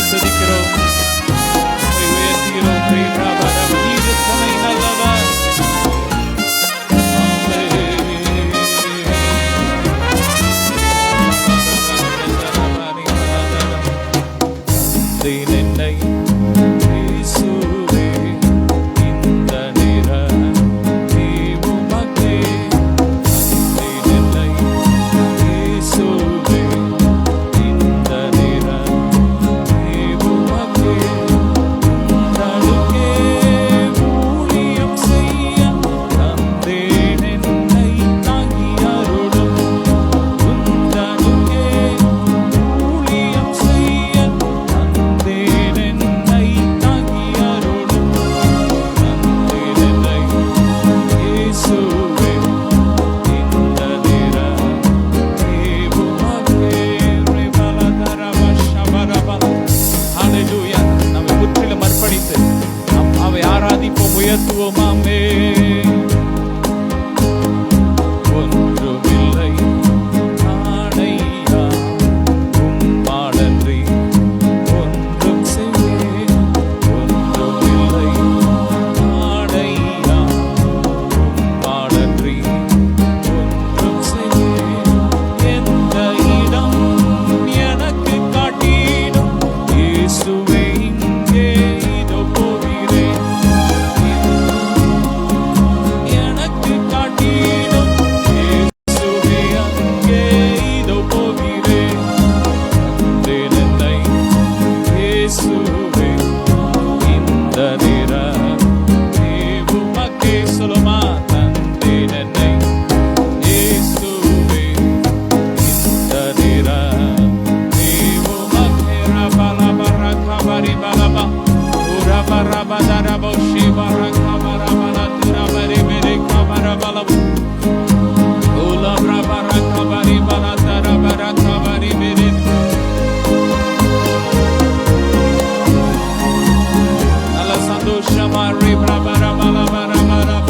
துதிக்கிறோம், உயர்த்துகிறோம். நீர் எத்தனை நல்லவர். என்னை இயேசுவே இந்த நிற தீவுமக்கே, என்னை இயேசுவே இந்த நிற தீவுமக்கே, தடுக்கே ஊழியம் செய்ய தந்தேன் என்னை தாங்கி அருளும், உந்தனுக்கே ஊழியம் செய்ய தந்தேன் என்னை தாங்கி அருளும், தந்தேன் என்னை இயேசுவே இந்த நிற தீவுமக்கே. ஹல்லேலூயா. நம்மை முற்றிலும் அர்ப்பணித்து நாம் அவை ஆராதிப்போம், உயர்த்துவோம். ஆமென். ஒன்றுமில்லை நானையா உம்மாலன்றி ஒன்றும் செய்யேன், ஒன்றுமில்லை நானையா உம்மாலன்றி ஒன்றும் செய்யேன். எந்த இடம் எனக்கு காட்டிடும் இயேசுவே இங்கே இதோ போகிறேன், எனக்கு காட்டிடும் இயேசுவே அங்கே இதோ போகிறேன். தந்தேன் என்னை இயேசுவே இந்த நிற தீவுமக்கே. சொல்லுமா, தந்தேன் என்னை இயேசுவே இந்த நிற தீவுமக்கே. ரபலபரகபரிபலப உரபரபதரபோஷிபரகபரபலதுரபரிபிரிகபரபலப உலப்ரபரகபரிபலதரபரகபரிபிரி. நல்ல சந்தோஷமா ரிப்ரபரபலபரபரப.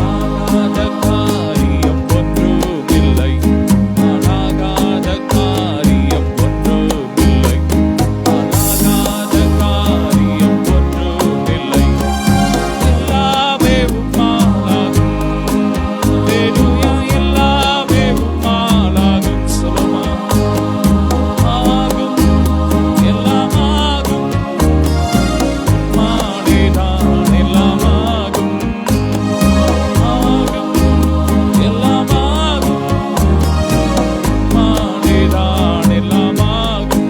ஆகாத காரியம் ஒன்றுமில்லை, ஆகாத காரியம் ஒன்றுமில்லை, ஆகாத காரியம் ஒன்றுமில்லை, எல்லாமே உம்மாலாகும். ஹல்லேலூயா. எல்லாமே உம்மாலாகும். சொல்லுமா, ஆகும், எல்லாம் ஆகும், உம்மாலேதான் எல்லாம் ஆகும், ஆகும், எல்லாம் ஆகும், உம்மாலேதான் எல்லாம் ஆகும்.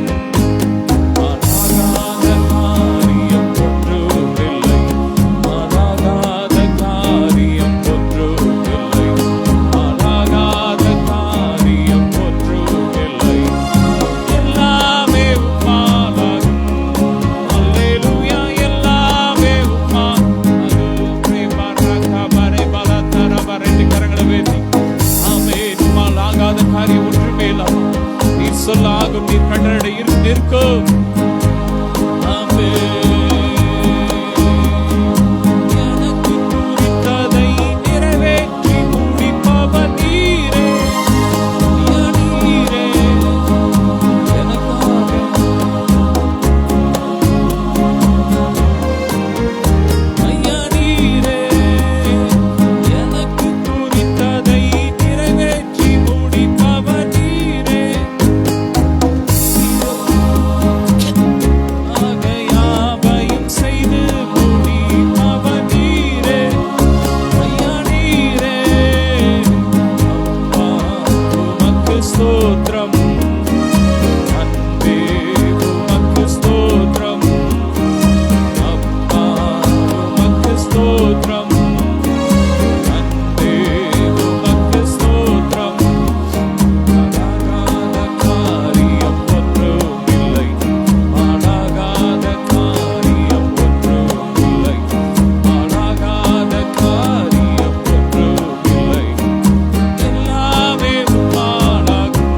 ஆகாத காரியம் ஒன்றுமில்லை, ஆகாத காரியம் ஒன்றுமில்லை, ஆகாத காரியம் ஒன்றுமில்லை, எல்லாமே உம்மாலாகும். ஹல்லேலூயா. எல்லாமே உம்மாலாகும். ரிபரகபரிபலதரப. ரெண்டு கரங்களை உயர்த்தி ஆமென். உம்மால் ஆகாத காரியம் ஒன்றுமே இல்லாமல் நீர் சொல்லாகும், நீர் கட்டளை நிற்கும். ஆமென். எனக்கு குறித்ததை நிறைவேற்றி முடிப்பவர் நீரே, நீரே எனக்காக. ஐயா நீரே எனக்கு குறித்ததை நிறைவேற்றி முடிப்பவர் நீரே, ஆகையாவையும் செய்து முடிப்பவர் நீரே. ஐயா நீரே, அப்பா உமக்கு ஸ்தோத்திரம், அன்பே உமக்கு ஸ்தோத்திரம், அப்பா உமக்கு ஸ்தோத்திரம், அன்பே உமக்கு ஸ்தோத்திரம். ஆகாத காரியம் ஒன்றுமில்லை, ஆகாத காரியம் ஒன்றுமில்லை, ஆகாத காரியம் ஒன்றுமில்லை, எல்லாமே உம்மாலாகும்.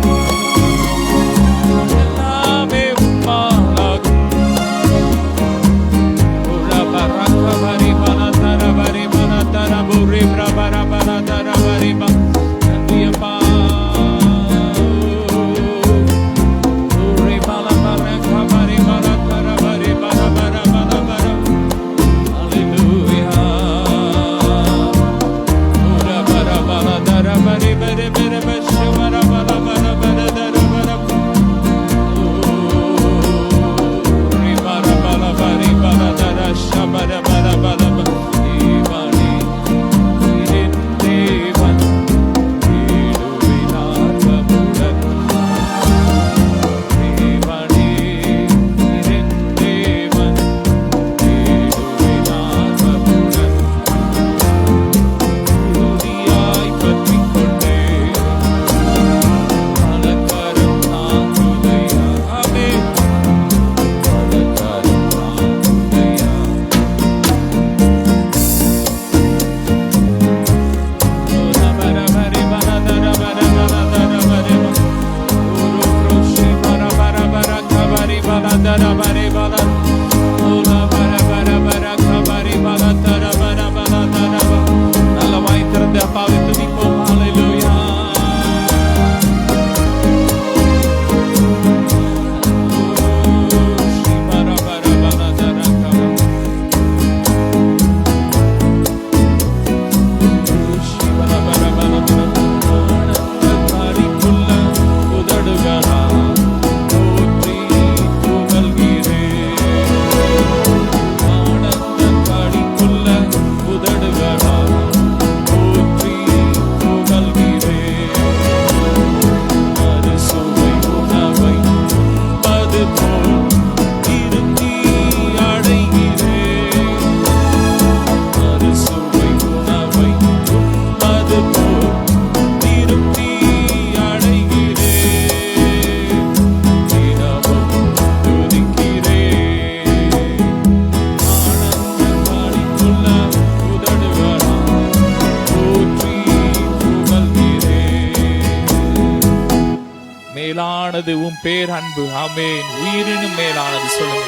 மேலானது உம் பேர் அன்பு. ஆமென். உயிரினும் மேலானது. சொல்லுங்க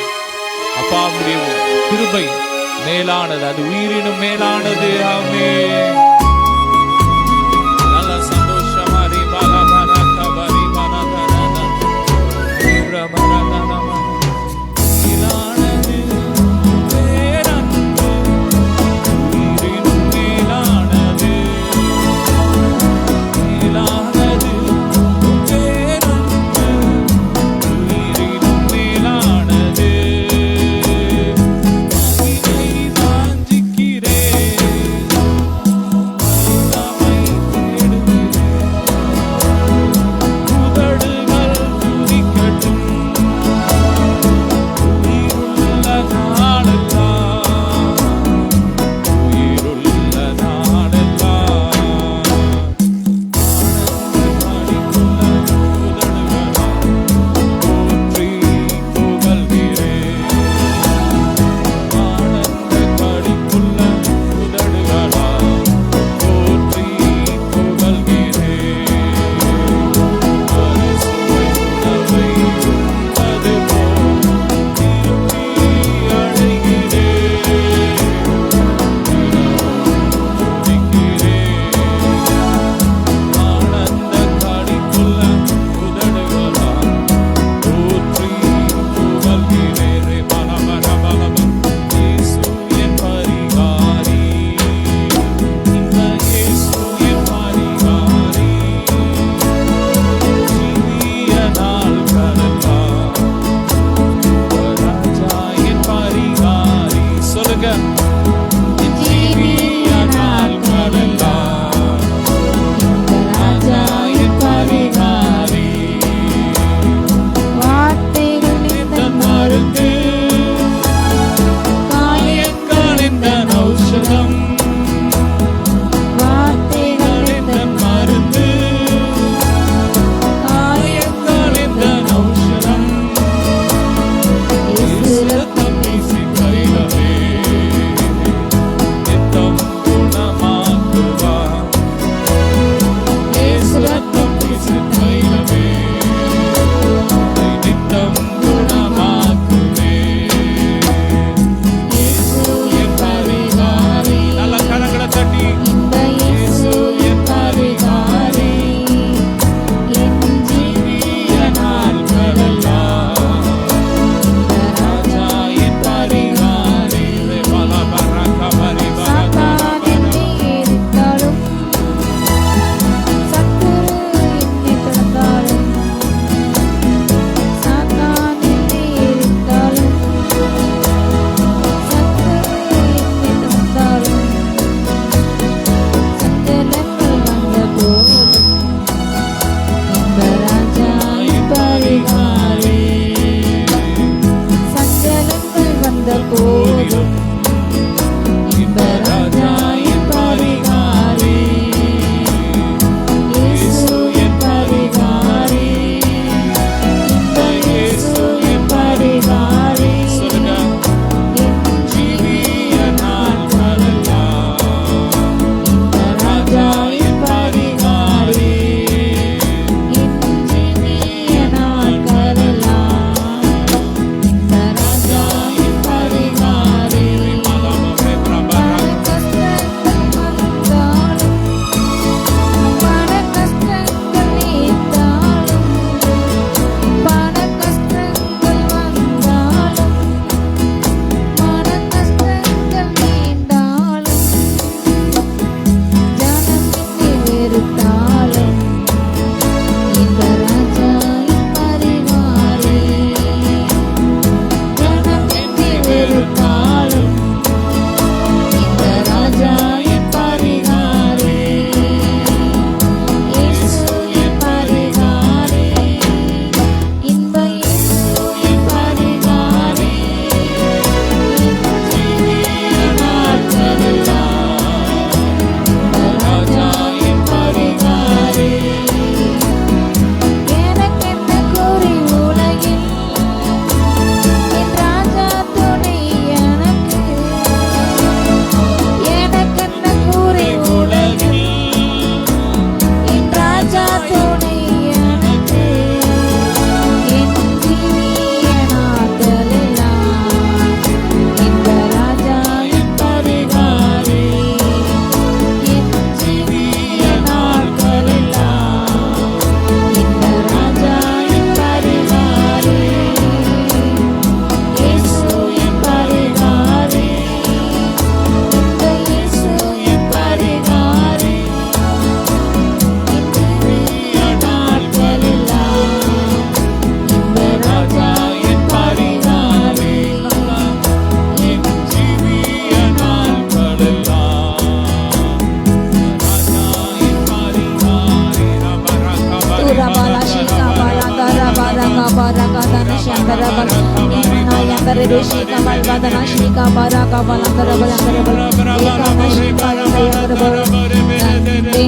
அப்பா, உம்முடைய கிருபை மேலானது, அது உயிரினும் மேலானது. ஆமென். நல்ல சந்தோஷமா ரீபாலா பரக்கா பரிபாலா தரனா ரபரனா மேலானது பேரன்பு, உயிரினும் மேலானது, மேலானது பேரன்பு, உயிரினும் மேலானது. bala shika bala dara bara kabara kadana shandara bala imana yandare beshika bala kadana shika bara kabala dara bala dara bala ekana shika yandare bala dene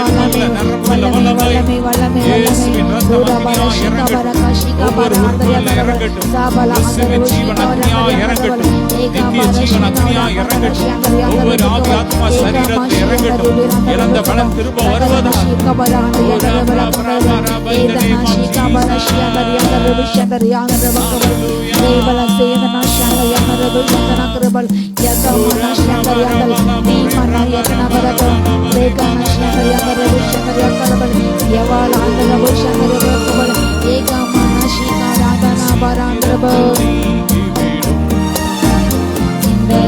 எலும்புள்ள நரம்புள்ள வல்லமை இயேசுவின் ரத்தம் அக்னியாய் இறங்கட்டும். ஒவ்வொரு உறுப்புகளில் இறங்கட்டும். இயேசுவின் ஜீவன் அக்னியாய் இறங்கட்டும். நித்திய ஜீவன் அக்னியாய் இறங்கட்டும். ஒவ்வொரு ஆவி ஆத்மா சரீரத்தில் இறங்கட்டும். இழந்த பலம் திரும்ப வருவதாக.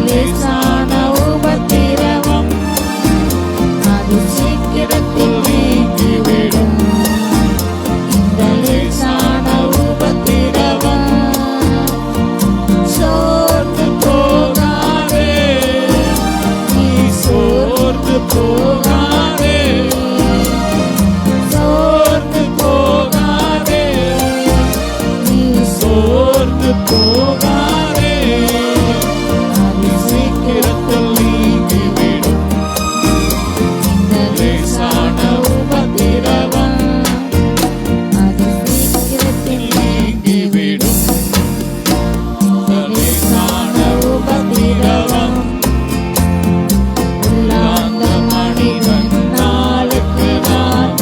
லேசான உபத்திரவம் அது சீக்கிரத்தில் நீங்கிவிடும். இந்த லேசான உபத்திரவம் சோர்ந்து போகாதே, நீ சோர்ந்து போகாதே, சோர்ந்து போகாதே, நீ சோர்ந்து போகாதே. சீக்கிரத்தில் நீங்கிவிடும். இந்த லேசான உபத்திரவம் அது சீக்கிரத்தில் நீங்கிவிடும். இந்த லேசான உபத்திரவம் உள்ளார்ந்த மனிதன் நாளுக்கு நாள்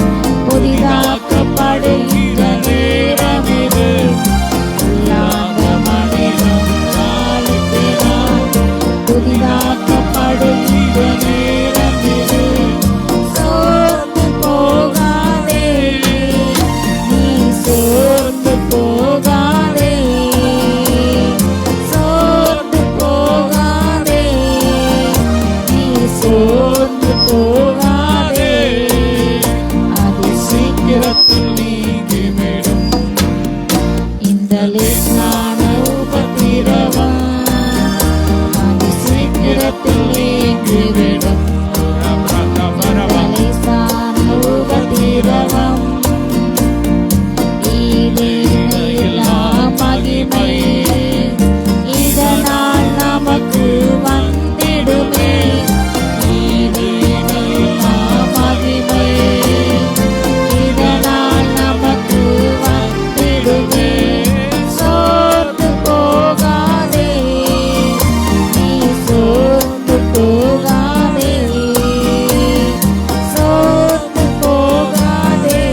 புதிதாக்கப்படுகின்ற நேரம் இது. உள்ளார்ந்த மனிதன் நாளுக்கு நாள் புதிதாக்கப்படுகின்ற நேரம் இது. சோர்ந்து போகாதே, நீ சோர்ந்து போகாதே, சோர்ந்து போகாதே, நீ சோர்ந்து போகாதே. அது சீக்கிரத்தில் நீங்கிவிடும். இந்த லேசான உபத்திரவம் சீக்கிரத்தில் நீங்கிவிடும். லேசான உபத்திரவம் ஈடிணையில்லா மகிமை இதனால் நமக்கு வந்திடுமே. ஈடிணையில்லா மகிமை இதனால் நமக்கு வந்திடுமே. சோர்ந்து போகாதே, நீ சோர்ந்து போகாதே, சோர்ந்து போகாதே,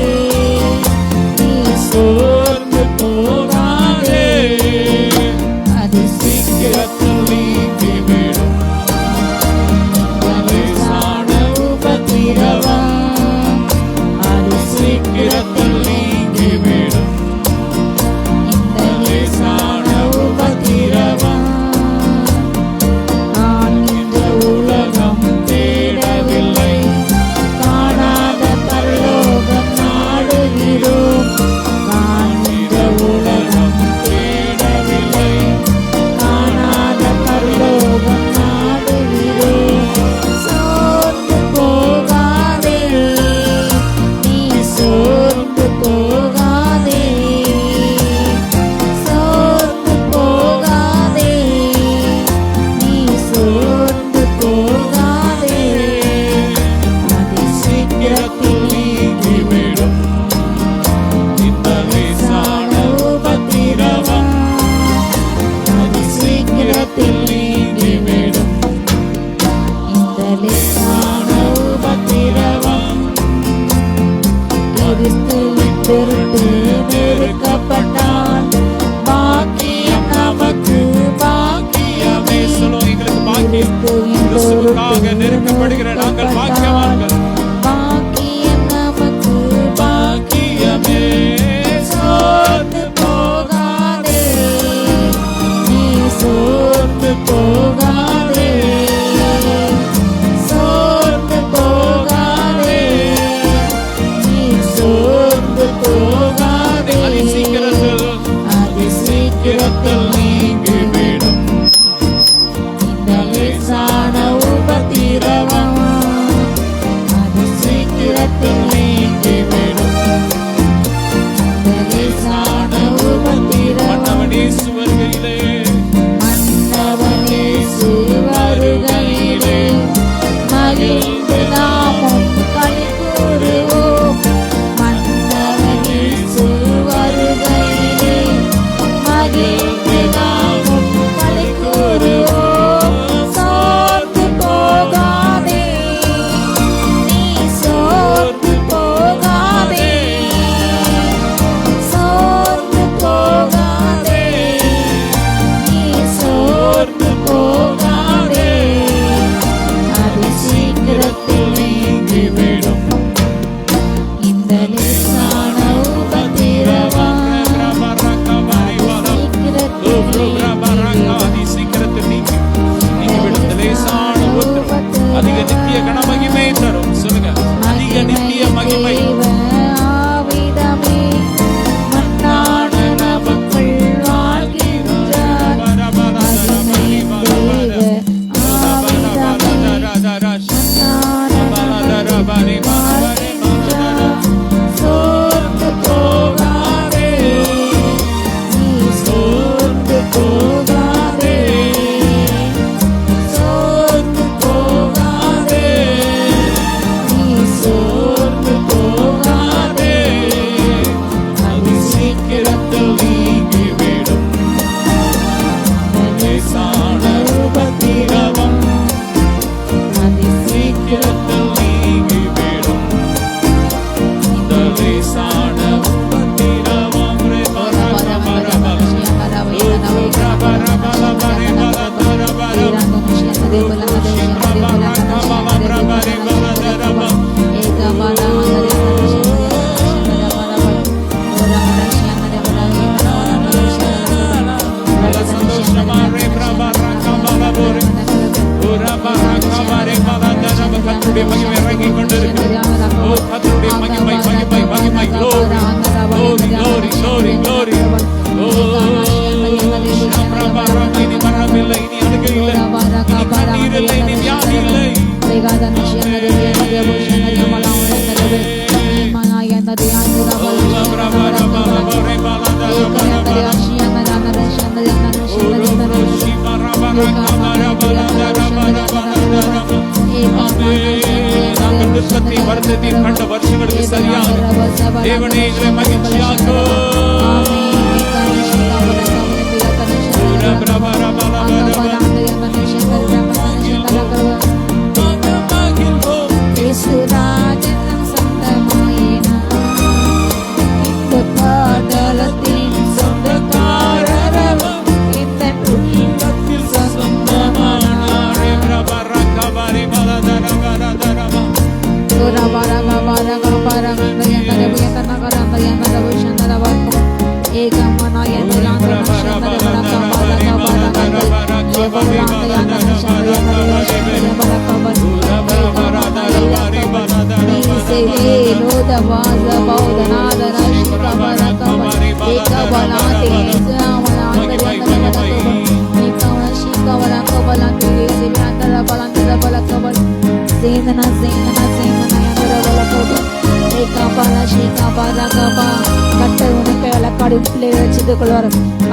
நீ சோர்ந்து போகாதே. அது சீக்கிரத்தில் நீங்கிவிடும். லேசான உபத்திரவம் அது சீக்கிரத்தில் நீங்கிவிடும். இந்த லேசான உபத்திரவம் நான் இந்த உலகம் தேடவில்லை, காணாத பரலோகம் நாடுகிறோம். நான் இந்த உலகம் தேடவில்லை, காணாத பரலோகம் நாடுகிறோம். சோர்ந்து போகாதே, நீ சோர்ந்து போகாதே, சோர்ந்து போகாதே, நீ சோர்ந்து போகாதே. அது சீக்கிரத்தில் நீங்கிவிடும். இந்த லேசான உபத்திரவம் அது சீக்கிரத்தில் நீங்கிவிடும். இந்த லேசான உபத்திரவம் கிறிஸ்துவின் பொருட்டு நெருக்கப்பட்டால் பாக்கியம் நமக்கு பாக்கியமே. சொல்லுவோம், எங்களுக்கு பாக்கியம். கிறிஸ்துவுக்காக நெருக்கப்படுகிற நாங்கள் பாக்கியவான்கள். பாக்கியம் நமக்கு பாக்கியமே. சோர்ந்து போகாதே, நீ சோர்ந்து போகாதே, சோர்ந்து போகாதே, நீ சோர்ந்து போகாதே. அது சீக்கிரத்தில் நீங்கிவிடும். இந்த லேசான உபத்திரவம் கர்த்தருடைய மகிமை இறங்கி கொண்டிருக்கிறது. ஓ கர்த்தருடைய மகிமை மகிமை மகிமை glory glory glory glory glory. ஓ பிரபரமே நீ மரணமில்லை, நீ அழுகை இல்லை, நீ கண்ணீர் இல்லை, நீ வியாதி இல்லை. வருத்தத்தை கண்ட வருஷங்களுக்கு சரியாக தேவனே எங்களை மகிழ்ச்சியாக்கோ.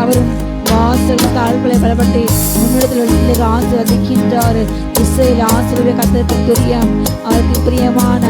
அவரும் வாசல் தாழ்களை பலப்பட்டு முன்னிடத்தில் ஆசீர்வதிக்கின்றார். இஸ்ரவேல் ஆசீர்வாத கர்த்தருக்கு பிரியம், அவருக்கு பிரியமான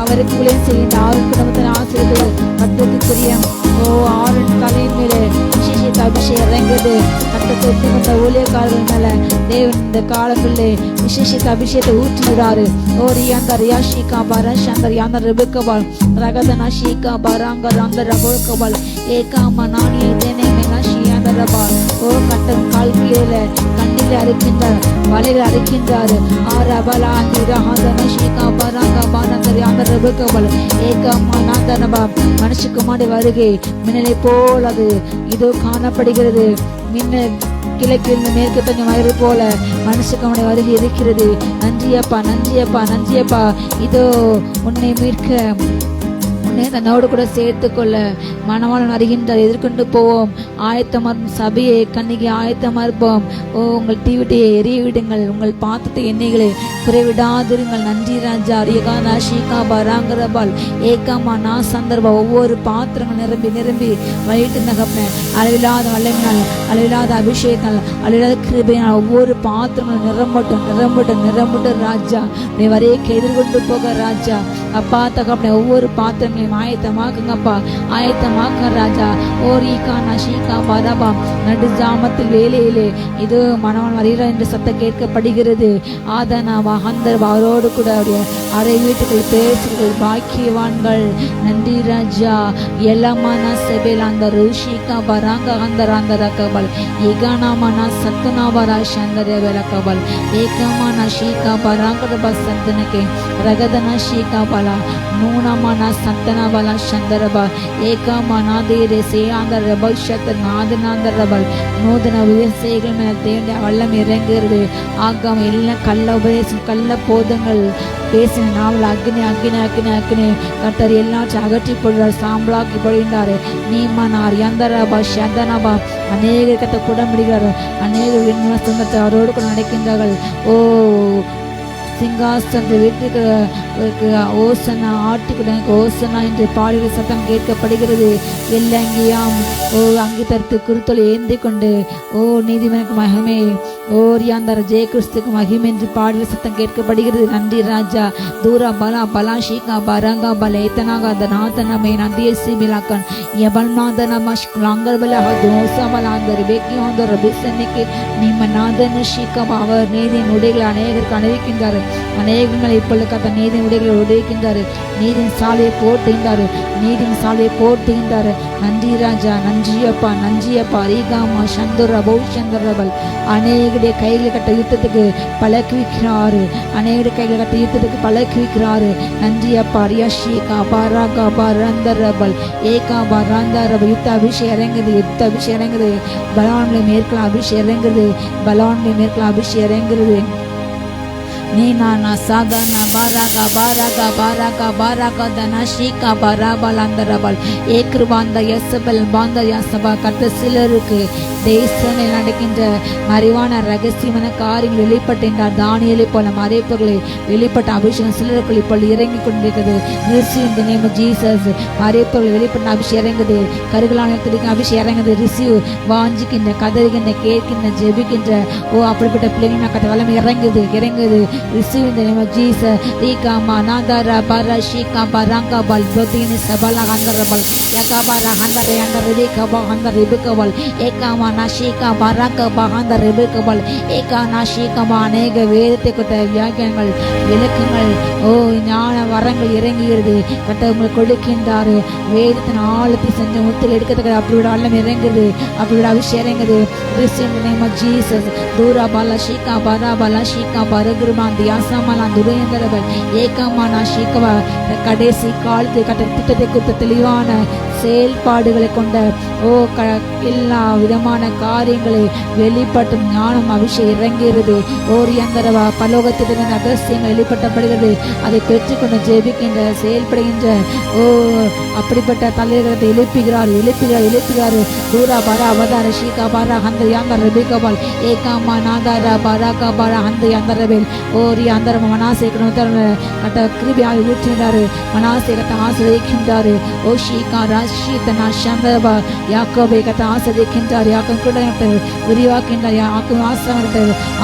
அவருக்கு ஊழியம் செய்கின்ற ஆரோன் குடும்பத்தின் ஆசீர்வாதம் கர்த்தருக்கு பிரியம். ஓ ஆரோன் தலையின் மேலே விசேஷ அபிஷேகம் இறங்குது. கர்த்தருக்கு ஒத்துக்கொண்ட ஊழியக்காரர்கள் மேல தேவன் இந்த காலங்களிலே விசேஷ அபிஷேகத்தை ஊற்றுகிறாரு. ஓ ரியாந்த ரியாஷிகா பரஷந்தர் யாந்த ரெபுக்கபால் ரகதனா ஷீகா பராங்கர் அந்த ரபோக்கபால் ஏகாமா நானியை தேனே மெனா ஷியாந்த ரபால். ஓ கட்டம் கால்கியில கண்ணில அறுக்கின்றார், வலையில் அறுக்கின்றார். ஆரபலா திரஹாந்தன ஷீகா பராங்க பானந்தர் யாந்த ரெபுக்கபால் ஏகாமா நாந்தனபா. மனுஷகுமாரனுடைய வருகை மின்னலை போல் அது இதோ காணப்படுகிறது. மின்னல் கிழக்கிலிருந்து மேற்கு தங்கும் வயிறு போல மனுஷகுமாரனுடைய வருகை இருக்கிறது. நன்றியப்பா நன்றியப்பா நன்றியப்பா. இதோ உன்னை மீட்க தன்னோடு கூட சேர்த்து கொள்ள மணவாளன் வருகின்றார். எதிர்கொண்டு போவோம். ஆயத்தமா சபையை கண்ணிக்கு ஆயத்தமா இருப்போம். ஓ உங்கள் தீவிட்டையை எரிய விடுங்கள், உங்கள் பாத்திரத்தை எண்ணெய்களை குறைவிடாதிருங்கள். நன்றி ராஜா. ரிகானா ஷீகா பராங்கரபால் ஏகாமா நா சந்தர்பா. ஒவ்வொரு பாத்திரங்கள் நிரம்பி நிரம்பி வயிற்று நகப்பேன். அளவில்லாத வல்லமையினால், அளவில்லாத அபிஷேகங்கள், அளவில்லாத கிருபையினால் ஒவ்வொரு பாத்திரங்களும் நிரம்பட்டும் நிரம்பட்டும் நிரம்பட்டும் ராஜா. நீ வரையக்கு எதிர்கொண்டு போக ராஜா. அப்பா தகப்பனே ஒவ்வொரு பாத்திரங்களையும் ஆயத்தமாக்குங்கப்பா, ஆயத்தமாக்க ராஜா. ஓரிகா நஷீகா பரபா. நடு ஜாமத்தில் வேலையிலே இது மனவன் வருகிறார் என்று சத்தம் கேட்கப்படுகிறது. ஆதனாவா ஹந்தர் அவரோடு கூட அவருடைய அறை வீட்டுகள் பேசுகள் பாக்கியவான்கள். நன்றி ராஜா. எல்லமான செபேல் அந்த ருஷிகா பராங்க ஹந்தர் அந்த ரகபல் ஏகானாமனா சத்துனாவரா சந்தர வெலகபல் ஏகமான ஷீகா பராங்க பசந்தனகே ரகதன ஷீகா பலா நூனமான சந்தனபல சந்தரபா ஏகமான தேரே சேயாந்த ரபல் சத்த நாதனாந்த ரபல் நூதன விசேஷங்கள் மேல் தேண்ட வல்லம் இறங்குகிறது. ஆகாம எல்லாம் கள்ள உபதேசம் கள்ள போதங்கள் பேசின நாவல் அக்னி அக்னி அக்னி அக்னி கர்த்தர் எல்லாச்சும் அகற்றி போடுறார், சாம்பலாக்கி போடுகின்றாரு. நீமனார் எந்தரபா சந்தனபா அநேக கத்தை கூட முடிகிறார். அநேக சொந்தத்தை அவரோடு கூட நடக்கின்றார்கள். ஓ சிங்காசன வீட்டுக்கு ஓசனா ஆட்டுக்குட ஓசனா என்று பாடுகிற சத்தம் கேட்கப்படுகிறது. எல்லங்கியாம் ஓ அங்கி தடுத்து குருத்தொலை ஏந்தி கொண்டு ஓ நீதிமனுக்கு மகிமை, ஓ ரியாந்தர ஜெயகிறிஸ்துக்கு மகிமை என்று பாடுகிற சத்தம் கேட்கப்படுகிறது. நன்றி ராஜா. தூரா பலா பலா ஷீகா பரங்கா பல ஏத்தனாக அந்த நாதனமே நந்திய சிமிலாக்கன் எபல்நாதன மஷ்லாங்கர் பல தோசா பலாந்தர் பேக்கி வந்த ரபிசன்னிக்கு நிம்ம நாதன ஷீகா அவர் நீதியின் உடைகளை அநேகருக்கு அணிவிக்கின்றார். அநேகங்களை இப்பொழுது கத்த நீதி உடைகளை உடைக்கின்றாரு. நீரின் சாலையை போட்டுகின்றாரு. நீரின் சாலையை போட்டுகின்றாரு. நன்றி ராஜா, நன்றியப்பா, நன்றியப்பா. ரீகாமா சந்துரபோ சந்திரபல் அநேகடைய கைகளை கட்ட யுத்தத்துக்கு பழக்குவிக்கிறாரு. அநேக கைகளை கட்ட யுத்தத்துக்கு பழக்குவிக்கிறாரு. நன்றியப்பா. ரியாஷிகா பாராகா பாரந்தரபல் ஏகா பாராந்தரபல் யுத்த அபிஷேகம் இறங்குது. யுத்த அபிஷேகம் இறங்குது. பலவான்களை மேற்கொள்ள அபிஷேகம் இறங்குது. பலவான்களை மேற்கொள்ள அபிஷேகம் இறங்குது. நீனா சாகனா பாராகா பாராகா பாராகா பாராகா தனாஷிகா பராபல் அந்தரபல் ஏக்ருபாந்த யசபல் பாந்த யசபா. கர்த்த சிலருக்கு தேசத்தில் நடக்கின்ற மறைவான ரகசியமான காரியங்கள் வெளிப்பட்டார். தானியலை போல மறைப்புகளை வெளிப்பட்ட அபிஷேகம் சிலருக்குள் இப்பொழுது இறங்கி கொண்டிருக்கிறது. ரிசீவ் இந்த நேம் ஆஃப் ஜீசஸ். மறைப்புகள் வெளிப்பட்ட அபிஷேகம் இறங்குது. கருகலான அபிஷேகம் இறங்குது. ரிசீவ். வாஞ்சிக்கின்ற, கதறுகின்ற, கேட்கின்ற, ஜெபிக்கின்ற அப்படிப்பட்ட பிள்ளைங்க கட்ட வல்லமை இறங்குது, இறங்குது. Receive in the name of Jesus. Rika manandara bara shika baranga bal bodini sabala handarabal yakabara handare handare rika ba handare ribukabal eka manashika baranga ba handare ribukabal eka nashika manega வேதத்தை கொண்ட வியாக்கியங்கள் விளக்கங்கள் ஞான வரங்கள் இறங்குகிறது. கட்டவங்களை கொடுக்கின்றாரு. வேதத்தின் ஆழத்தை செஞ்ச முத்தில் எடுக்கிறதுக்கு அப்படியோட அல்லம் இறங்குது. அப்படியோட அபிஷேகம் இறங்குது. Receive in the name of Jesus. Tura Bala ஷீகா பாரா பாலா ஷீகா பரகுருமான் தியாசமாலா துரையந்தரவல் ஏகமானா ஷீகவா. கடைசி காலத்தை கட்ட திட்டத்தை குறித்த தெளிவான செயல்பாடுகளை கொண்ட எல்லா விதமான காரியங்களை வெளிப்பட்டும் ஞானம் அபிஷேகம் இறங்குகிறது. ஓரியந்தரவா பலோகத்திலிருந்து ரகசியங்கள் வெளிப்பட்டப்படுகிறது. அதை பெற்றுக்கொண்டு ஜெபிக்கின்ற, செயல்படுகின்ற அப்படிப்பட்ட தலைவர்களை எழுப்புகிறார், எழுப்புகிறார், எழுப்புகிறார். தூரா பாரா அவதார ஷீகா பாரா அந்த யாந்தர் ரபிகபால் ஏகாமா நாதாரா பாராகா பாரா அந்த யாந்தரவேல் ஓரி அந்த மனாசை கட்ட கிருபியாக ஊற்றுகிறாரு. மனாசை கட்ட ஆசிரியக்கின்றாரு. ஓ ஷீகா ராஷீதனா சந்தபா யாக்கோபை கட்ட ஆசிரியக்கின்றார். யாக்கம் கூட விரிவாக்கின்றார். யாக்கும்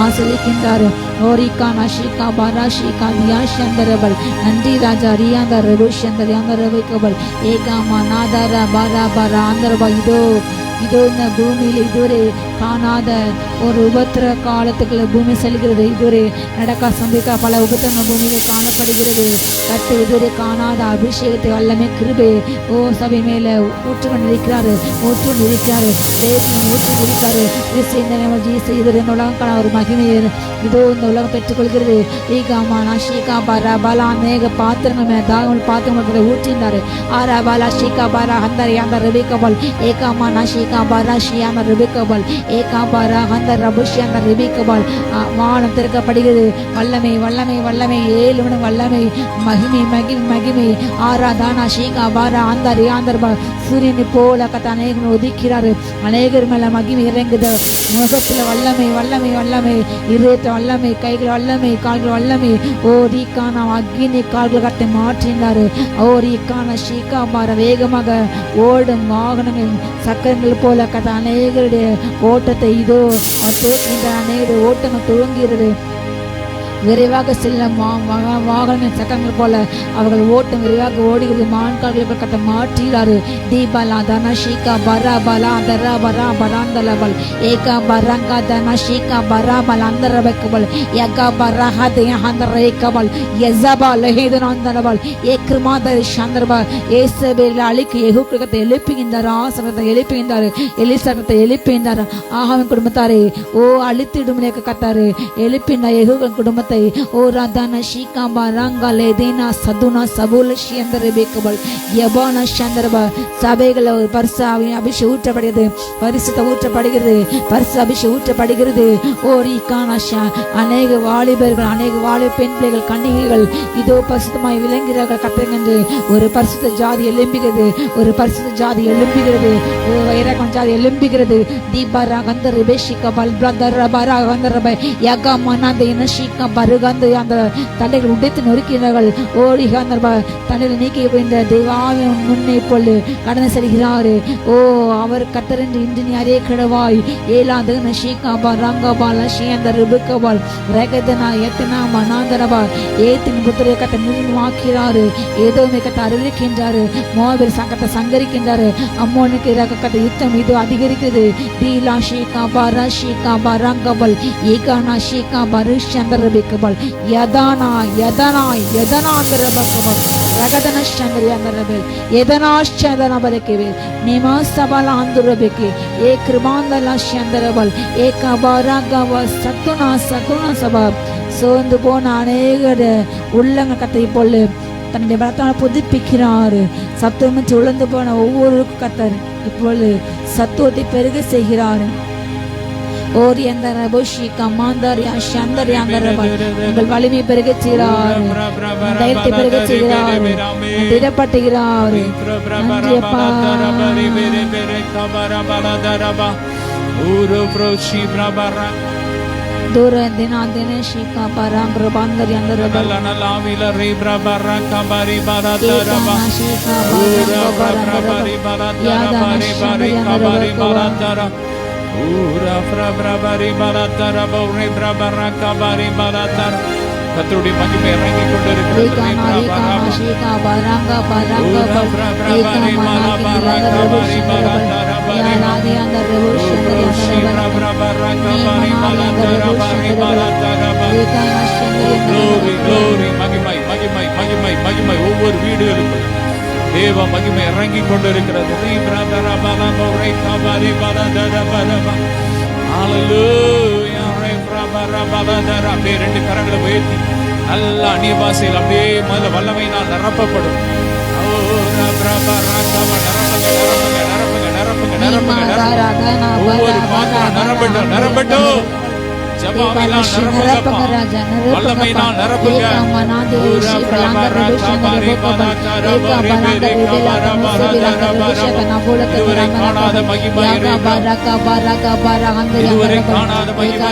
ஆசிரியக்கின்றார். ஓரிகா நஷிகா பாரா ஷீகா தியா சந்தரபல். நன்றி ராஜா. ரியாந்தர் ரபு சந்தர் யாந்தர் ரபிகபல் ஏகாமா நாதாரா பாரா பாரா ஆந்தரபா. இதோ இந்த பூமியில் இதுவரை காணாத ஒரு உபத்திர காலத்துக்குள்ள பூமி செல்கிறது. இதுவரை நடக்க சந்திக்க பல உபத்திரங்கள் பூமியில காணப்படுகிறது. கட்டு இதுவரை காணாத அபிஷேகத்தை வல்லமே கிருபை சபை மேல ஊற்று கொண்டிருக்கிறாரு, ஊற்று கொண்டிருக்கிறாரு. தேசம் ஊற்று கொண்டிருக்காரு. இதுவரை இந்த உலகம் காண ஒரு மகிமையை இதோ இந்த உலகம் பெற்றுக்கொள்கிறது. ஈகாமா நாஷிகா பாரா பாலா அநேக பாத்திரங்கள் மேல தாகங்கள் பாத்திரங்கள் ஊற்றினாரு. ஆரா பாலா ஷீகா பாரா ஹந்தர் யாந்தர் ரபிகபால் ஏகாமா நாஷிகா பாரா ஷியாமர் ரபிகபால் ஏகா பாரா ஹந்தர் ரபுஷியாமர் ரபிகபால். வானம் திறக்கப்படுகிறது. வல்லமை வல்லமை வல்லமை 7 மணி வல்லமை மகிமை மகிமை மகிமை. ஆராதானா ஷீகா பாரா ஆந்தர் யாந்தர் சூரியனை போல கத்த அநேகர் ஒதுக்கிறாரு. அநேகர் மேல மகிமை இறங்குது. முகத்துல வல்லமை வல்லமை வல்லமை, இருத்த வல்லமை, கைகள் வல்லமை, கால்கள் வல்லமை. ரீக்கான அக்னி கால்கள் கட்டை மாற்றினாரு. ரீக்கான ஷீகா பார வேகமாக ஓடும் வாகனங்கள் சக்கரங்கள் போல கத்த அநேகருடைய ஓட்டத்தை இதோ துவக்கின்ற அநேகருடைய ஓட்டங்கள் துவங்கிறது. விரைவாக செல்ல வாகனங்கள் சக்கரங்கள் போல அவர்கள் ஓட்டம் விரைவாக ஓடுகிறது. மான்கால்கள் கட்ட மாற்றுகிறாரு. தீபலா தன ஷீகா பரா பலா தரா பரா பராந்தலபல் ஏகா பரங்கா தன ஷீகா பரா பல் அந்தரபல் யகா பரஹா தேஹந்தர் ஏகபல் யஸபா லஹேதனந்தரபல் ஏக்ரமாதர் சந்தர்ப ஏசபேல அழிக்கு யெகூக்கத்தை எழுப்புகின்றார். ஆசனத்தை எழுப்புகின்றார். எலிசகத்தை எழுப்புகின்றார். ஆகாவின் குடும்பத்தாரே அழித்திடும் கத்தாரு எழுப்பினார். யெகூவின் குடும்பத்தை ராதான ஷீகாம்பா ராங்காலே தேனா சதுனா சபூல ஷியந்தர் பேக்கபல் யபான சந்தர்ப. சபைகள் பரிசு அபிஷேகம் ஊற்றப்படுகிறது. பரிசுத்த ஊற்றப்படுகிறது. பரிசு அபிஷேகம் ஊற்றப்படுகிறது. ரீகானாஷா அநேக வாலிபர்கள், அநேக வாலிப பெண் பிள்ளைகள், கன்னிகைகள் இதோ பரிசுத்தமாய் விளங்குகிறார்கள். கத்தங்கன்று ஒரு பரிசுத்த ஜாதி எழும்புகிறது. ஒரு பரிசுத்த ஜாதி எழும்புகிறது. வைரகம் ஜாதி எழும்புகிறது. தீபாரா கந்தர் பேஷிகா பல் பிரதர் ரபாரா கந்தர் யகா மனாந்த இனஷிகா பருகந்து அந்த தண்டைகள் உடைத்து நொறுக்கிறார்கள். தண்டையில் நீக்கி இந்த தெய்வாவின் முன்னே இப்பொழுது கடந்து செல்கிறாரு. அவர் கத்தரென்று இன்று நீ அரே கிடவாய் ஏலாது நஷிகாபா ரங்கபால் அஷியந்தர் ருபுகபால் ரகதனா எத்தனா மனாந்தரபா ஏத்தின் புத்திரை கத்த நிர்வாக்கிறாரு. ஏதோமே கத்த அறிவிக்கின்றாரு. மோபில் சங்கத்தை சங்கரிக்கின்றாரு. அம்மோனுக்கு கத்த யுத்தம் இது அதிகரிக்கிறது. தீலா ஷீகா பாரா ஷீகா பரங்கபல் ஏகானா ஷீகா பருஷந்தர் பக்கபல் யதானா யதனா யதனாந்தர பக்கபல் ரகதன சந்திரியாந்தரபல் யதனாஷ்சதனபலக்கே நிமா சபலாந்துரபெக்கே ஏ கிருபாந்தல சந்திரபல் ஏ கபரகவ சத்துனா சபா சோர்ந்து போன அநேகர் உள்ளங்க கத்தை போல் தன்னுடைய பலத்தால் புதுப்பிக்கிறார். சத்துவமின்றி உழந்து போன ஒவ்வொருவருக்கும் கத்தர் இப்பொழுது சத்துவத்தை பெருக செய்கிறார். உங்கள் வலிமை பெருக செய்கிறார், தைரியத்தை பெருக செய்கிறார், திடப்பட்டுகிறார். Dora dina dina shika parang rabandar yandar Alana lavila rebra baraka bari baradaraba Ura bari baradaraba bari kabari baradara Ura bari baradara rebra baraka bari baradara கர்த்தருடைய மகிமை இறங்கி கொண்டிருக்கிறது. ஒவ்வொரு வீடுகளுக்கும் தேவ மகிமை இறங்கி கொண்டிருக்கிறது. அப்படியே ரெண்டு கரங்களை உயர்த்தி நல்ல அந்நிய பாஷையில் அப்படியே முதல்ல வல்லமையினால் நிரப்பப்படும். ஒவ்வொரு பாத்திரம் நிரம்பட்டும். ஜெபமானால் நிரப்புங்க, வல்லமையினால் நிரப்புங்க. இதுவரை காணாத மகிமை, இதுவரை காணாத மகிமை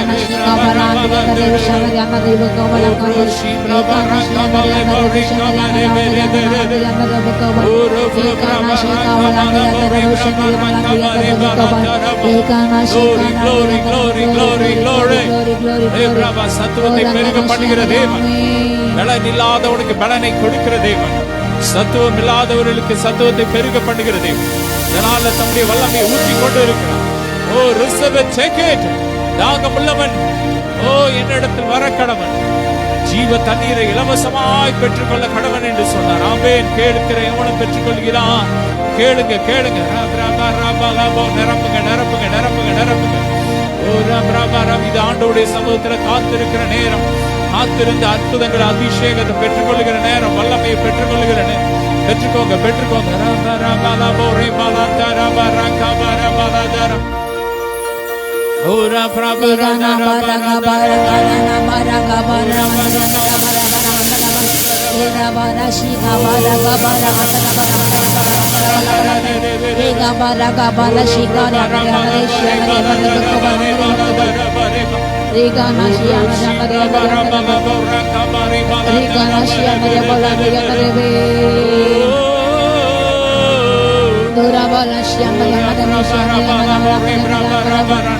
சத்துவத்தை பெருக பண்ணுகிற தேவன், பலன் இல்லாதவனுக்கு பலனை கொடுக்கிற தேவன், சத்துவம் இல்லாதவர்களுக்கு சத்துவத்தை பெருக பண்ணுகிற தேவன். இதனால தம்முடைய வல்லமை ஊற்றி கொண்டு இருக்கிறார். ஓ ரிசர்வ் சேக்கேட் தாகமுள்ளவன் ஓ என்னிடத்தில் வர கடவன், ஜீவ தண்ணீரை இலவசமாய் பெற்றுக்கொள்ள கடவன் என்று சொன்னார். ஆமென். கேட்கிற எவனும் பெற்றுக்கொள்கிறான். கேளுங்க கேளுங்க. நிரப்புங்க நிரப்புங்க நிரப்புங்க நிரப்புங்க. இது ஆண்டவருடைய சமூகத்தில் காத்திருக்கிற நேரம், காத்திருந்த அற்புதங்கள் அபிஷேகத்தை பெற்றுக்கொள்ளுகிற நேரம், வல்லமையை பெற்றுக்கொள்ளுகிற நேரம். பெற்றுக்கோங்க பெற்றுக்கோங்க.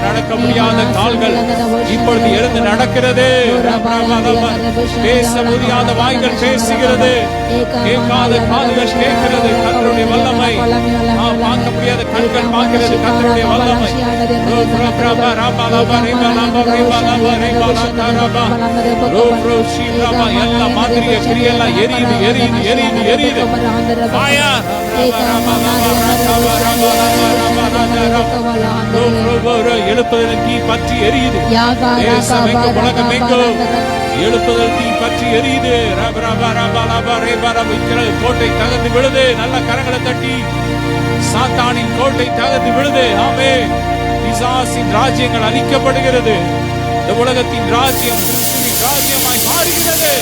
நடக்க முடியாத கால்கள் இப்பொழுது எழுந்து நடக்கிறது. பேச முடியாத வாய்கள் பேசுகிறது, கேட்காத காதுகள் கேட்கிறது. கர்த்தருடைய வல்லமை, பார்க்க முடியாத கண்கள் பார்க்கிறது. கர்த்தருடைய வல்லமை. எல்லா மாதிரிய கிரியெல்லாம் எரியுது எரியுது எரியுது எரியுது. எழுப்புதல் தீ பற்றி எரியுது. எழுப்புதல் தீ பற்றி எரியுது. கோட்டை தகர்ந்து விழுது. நல்ல கரங்களை தட்டி சாத்தானின் கோட்டை தகர்ந்து விழுது. ஆமென். பிசாசின் ராஜ்யங்கள் அழிக்கப்படுகிறது. இந்த உலகத்தின் ராஜ்யம் கிறிஸ்துவின் ராஜ்யமாய் மாறுகிறது.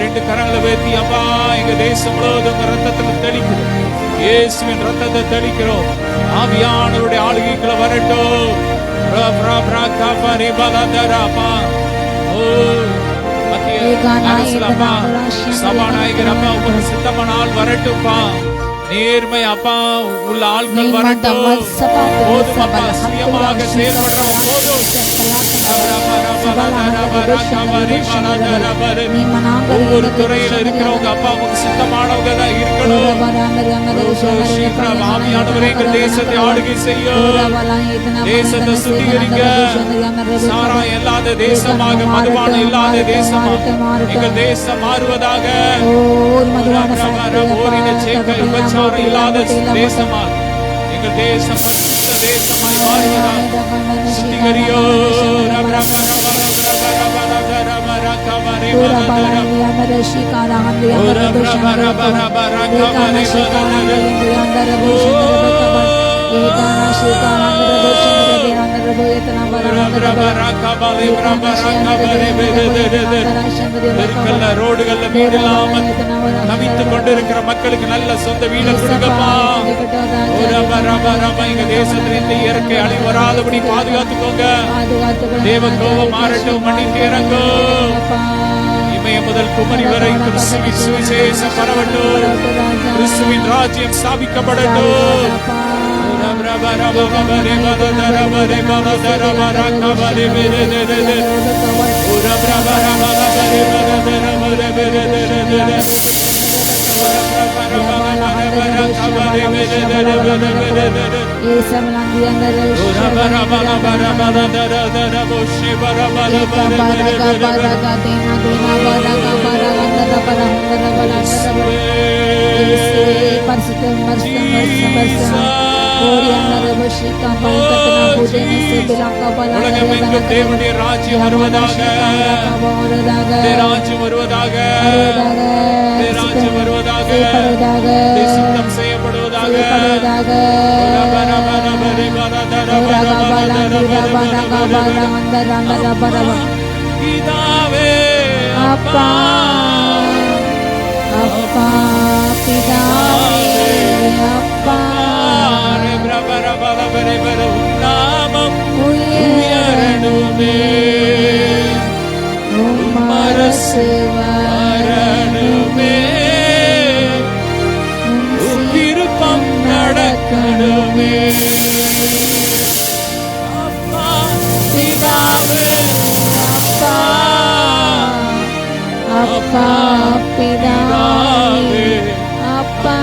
ரெண்டு கரங்களை வேத்தி அப்பா எங்க தேசம் முழுவதும் ரத்தத்துல தெளிக்கிறோம். இயேசுவின் ரத்தத்தை தெளிக்கிறோம். ஆவியானவருடைய ஆளுகைக்குள்ள வரட்டும். சபாநாயகர் அப்பா உங்க சித்தமனால் வரட்டும்பா. நேர்மை அப்பா உள்ள ஆட்கள் Name வரட்டும். mata sapat போதும் அப்பா, சுயமாக செயல்படுறவங்க போதும். ஒவ்வொரு துறையில இருக்கிறவங்க அப்பா உங்க சித்தமானவங்க தான் இருக்கணும். சீக்கிரம் ஆவியானவரே எங்கள் தேசத்தை ஆளுகை செய்யும். தேசத்தை சுத்திகரிங்க. சாராயம் இல்லாத தேசமாக, மதுபானம் இல்லாத தேசமாக எங்கள் தேசம் மாறுவதாக. ஓரின சேர்க்கை உபச்சாரம் இல்லாத தேசமாக எங்கள் தேசம் பரிசுத்த தேசமாய் மாறுவதாக. சுத்திகரியோ ரோடுகள்ல வீடு இல்லாமல் தவித்துக் கொண்டிருக்கிற மக்களுக்கு நல்ல சொந்த வீடு கொடுங்கப்பா. எங்க தேசத்துல இந்த இயற்கை அழிவு வராதபடி பாதுகாத்துக்கோங்க. தேவ கோபம் மாறட்டும், மன்னித்து இறங்கும். இமய முதல் குமரி வரை கிறிஸ்துவின் சுவிசேஷம் பரவட்டும். கிறிஸ்துவின் ராஜ்யம் ஸ்தாபிக்கப்படட்டும். உலகமெங்கும் தேவனுடைய ராஜ்யம் வருவதாக. ராஜ்யம் வருவதாக. ராஜ்யம் வருவதாக. சித்தம் செய்யப்படுவதாக. பிதாவே அப்பா அப்பா பிதாவே அப்பா நாமம் உயரணுமே, அரசு வரணுமே, விருப்பம் நடக்கணுமே. அப்பா பிதாவே அப்பா அப்பா பிதாவே அப்பா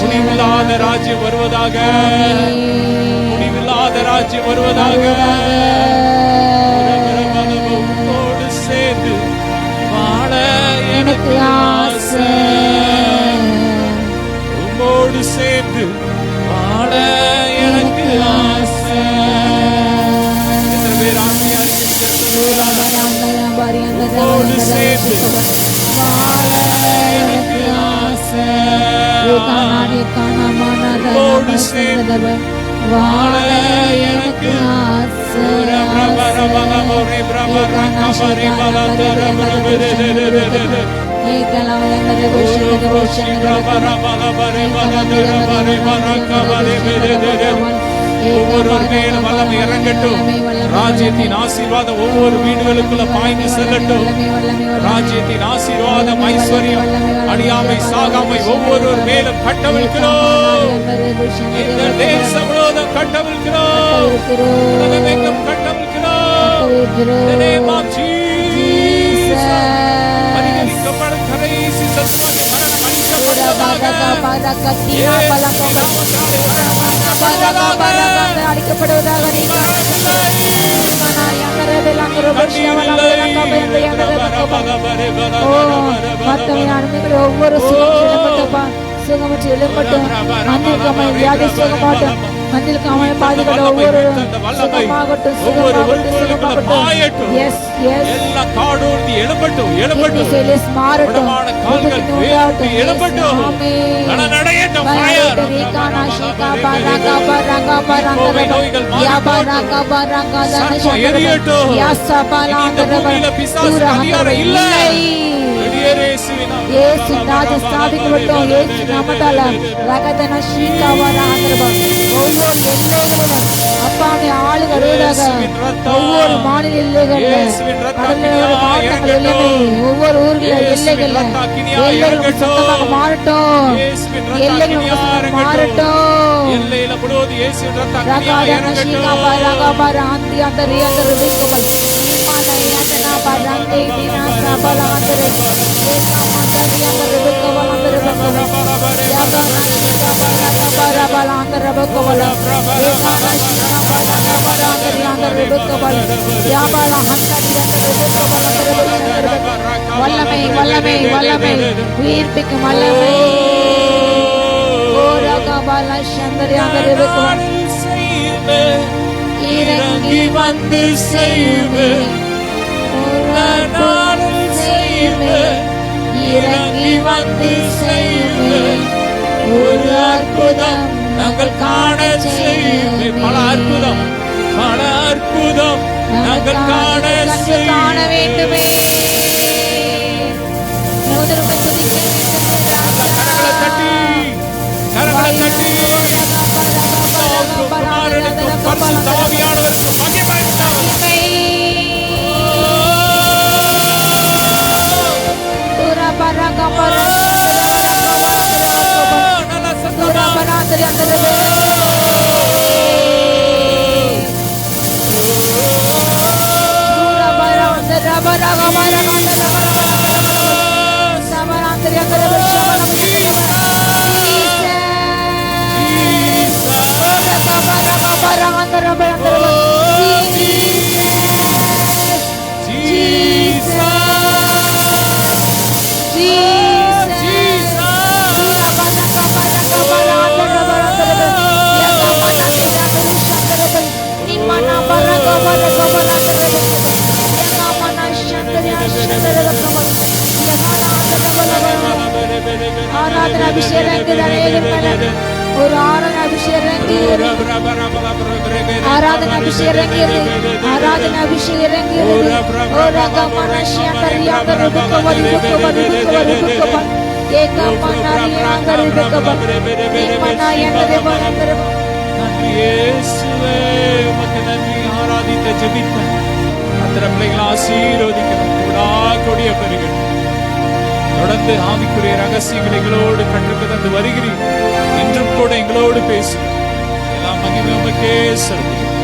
முடிவில்லாத ராஜ்யம் வருவதாக. முடிவில்லாத ராஜ்யம் வருவதாக. உம்மோடு சேர்ந்து வாழ எனக்கு ஆசை. உம்மோடு சேர்ந்து வாழ எனக்கு ஆசை. எத்தனை பேர் ஆசையா உம்மோடு சேர்ந்து வாழ எனக்கு ஆசை. உம்மோடு சேர்ந்து வாழ எனக்கு ஆசை. ஒவ்வொரு மேலும் வல்லமை இறங்கட்டும். ராஜ்யத்தின் ஆசீர்வாதம் ஒவ்வொரு வீடுகளுக்குள்ள பாய்ந்து செல்லட்டும். ராஜ்யத்தின் ஆசீர்வாதம், ஐஸ்வர்யம், அழியாமை, சாகாமை ஒவ்வொரு மேலும் கட்டவிழ்கிறோம். இந்த தேசம் முழுவதும் கட்டவிழ்கிறோம். உலகமெங்கும் கட்டவிழ்கிறோம். In the name of Jesus. அதிகரிக்கப்படும் கடைசி சத்தமாக மரணம் அழிக்கப்படுவதாக. அடிக்கப்படுவதாக. ஒவ்வொரு சுகமற்று எழுப்பட்டும். மண்ணில் வியாதி சுகமாட்டும். மண்ணில் காமல் பாதிகள் ஒவ்வொரு சுகமாகட்டும். சுகமாகட்டும். எஸ் எஸ் எல்லா காடோர்ந்து எழுப்பட்டும். எழுப்பட்டும். மாறட்டும். கால்கள் வேர்த்து எழுப்பட்டும். நடனடையட்டும். எரியட்டும். பிசாசு அதிகாரம் இல்லை. இயேசு ராஜ்யம் ஸ்தாபிக்கப்பட்டோம். இயேசு நாமத்தால ரகதன ஸ்ரீகாவர ஆதரவு ஒவ்வொரு எல்லைகளிலும் அப்பாவுடைய ஆளு வருவதாக. ஒவ்வொரு மாநில எல்லைகளில் கடலோர மாவட்டங்கள் எல்லாமே ஒவ்வொரு ஊர்களில் எல்லைகள்ல எல்லைகளுக்கு சொந்தமாக மாறட்டும். எல்லைகளுக்கு சொந்தமாக மாறட்டும். எல்லையில முழுவதும் இயேசுவின் ரத்தம் அக்கினியா ரகாதன இறங்கட்டும். சீகாபா ரகாபா ராந்தி அந்த ரியாந்த ரிபிகபல் நிமான யாதனா பரந்தி தினா சபல அந்தர ஏகாமந்த ரியாந்த ரிபிகபல் அந்த ரிபிகபல் யாதனா சீகாபா ரகாபா ரபல அந்த ரிபிகபல் ஏகாமந்த சீகாபா ரகாபா அந்த ரியாந்த ரிபிகபல் யாபல அந்த ரியாந்த ரிபிகபல் அந்த ரிபிகபல் வல்லமை வல்லமை வல்லமை உயிர்ப்பிக்கும் வல்லமை ஓ ரகாபல சந்தரி அந்த ரிபிகபல் இறங்கி வந்து செய்யுமே இறங்கி வந்து செய்யுமே ஒரு அற்புதம் நாங்கள் காண செய்யுமே. பல அற்புதம் நாங்கள் காண காண வேண்டுமே. முதலுமை துதிக்க கரங்களை தட்டி பரிசுத்த ஆவியானவருக்கு மகிமை உண்டாவதாக. ஆராதன அபிஷேகம் ஒரு ஆராதன அபிஷேகம் ஆராதன அபிஷேகம் ஆராதன அபிஷேகம் ஓ ரகமன ஷியந்தரியாந்த ருபகவரி ருபகவரி ருபகவரி ஏகமனரியாந்த ருபகவரி ஏகமனயந்தரே வந்தரே. நன்றி இயேசுவே, உமக்கு நன்றி. ஆராதித்த ஜெபித்த அத்தனை பிள்ளைகளை ஆசீர்வதிக்கிறோம். கொடிய பெருகள் தொடர்ந்து ஆவிக்குரிய ரகசியங்களை எங்களோடு கற்றுக்கு தந்து வருகிறீர். இன்றும் கூட எங்களோடு பேசி எல்லாம் மகிமை உமக்கே செலுத்துகிறோம்.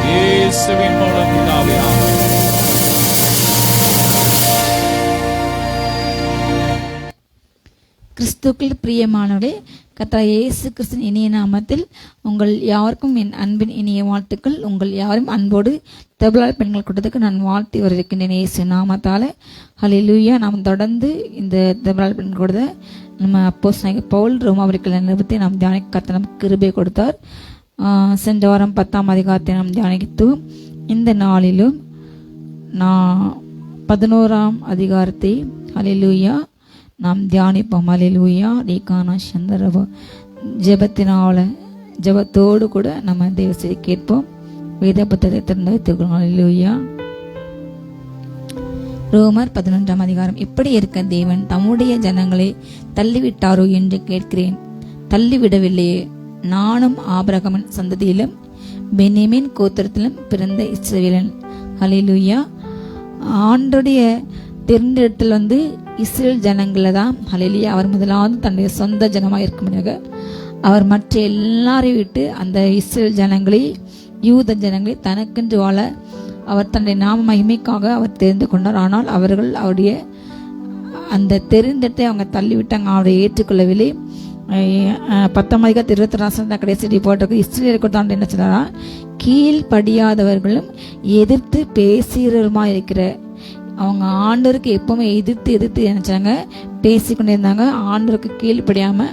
இயேசுவின் மூலம் பிதாவே, ஆமென். கிறிஸ்துக்கள் பிரியமானவரே, கர்த்தர் இயேசு கிறிஸ்துவின் இனிய நாமத்தில் உங்கள் யாருக்கும் என் அன்பின் இனிய வாழ்த்துக்கள். உங்கள் யாரும் அன்போடு தெபலால் பெண்கள் கூட்டத்துக்கு நான் வாழ்த்தி வரவிருக்கின்றேன் இயேசு நாமத்தால். ஹல்லேலூயா. நாம் தொடர்ந்து இந்த தெபலால் பெண்கள் கூட்டத்தை நம்ம அப்போஸ்தலனாகிய பவுல் ரோமாபுரிகளை நிறுவத்தை நாம் தியானிக்க கர்த்தர் நமக்கு கிருபை கொடுத்தார். சென்ற வாரம் 10ஆம் அதிகாரத்தை நாம் தியானித்து இந்த நாளிலும் நான் 11ஆம் அதிகாரத்தை ஹல்லேலூயா நாம் தியானிப்போம். ஹல்லேலூயா. ரீகானா சந்தரவ ஜெபத்தோடு கூட நம்ம தேவசை கேட்போம். வேத புத்தகத்தை திறந்து வைத்துக்கொள்ளும். ஹல்லேலூயா. ரோமர் 11ஆம் அதிகாரம். இப்படி இருக்க தேவன் தம்முடைய ஜனங்களை தள்ளிவிட்டாரோ என்று கேட்கிறேன். தள்ளிவிடவில்லையே. நானும் ஆபிரகாமின் சந்ததியிலும் பென்யமீன் கோத்திரத்திலும் பிறந்த இஸ்ரவேலன். ஹல்லேலூயா. ஆண்டோடைய தெரிந்தெடுத்தல் இஸ்ரேல் ஜனங்களை தான். ஹல்லேலூயா. அவர் முதலாவது தன்னுடைய சொந்த ஜனமாக இருக்கும்படியாக அவர் மற்ற எல்லாரையும் விட்டு அந்த இஸ்ரேல் ஜனங்களை, யூத ஜனங்களை தனக்கென்று வாழ அவர் தன்னுடைய நாம மகிமைக்காக அவர் தெரிந்து கொண்டார். ஆனால் அவர்கள் அவருடைய அந்த தெரிந்தெடுத்தை அவங்க தள்ளிவிட்டாங்க, அவரை ஏற்றுக்கொள்ளவில்லை. 10ஆம் அதிகாரத்தில் 22 கடைசி போட்டிருக்கு. இஸ்ரேலுக்கு தான் என்ன சொன்னாரா, கீழ்படியாதவர்களும் எதிர்த்து பேசுகிறவருமா இருக்கிற அவங்க ஆண்டவருக்கு எப்பவுமே எதிர்த்து நினைச்சாங்க, பேசிக்கொண்டே இருந்தாங்க. ஆண்டவருக்கு கீழ்ப்படியாம,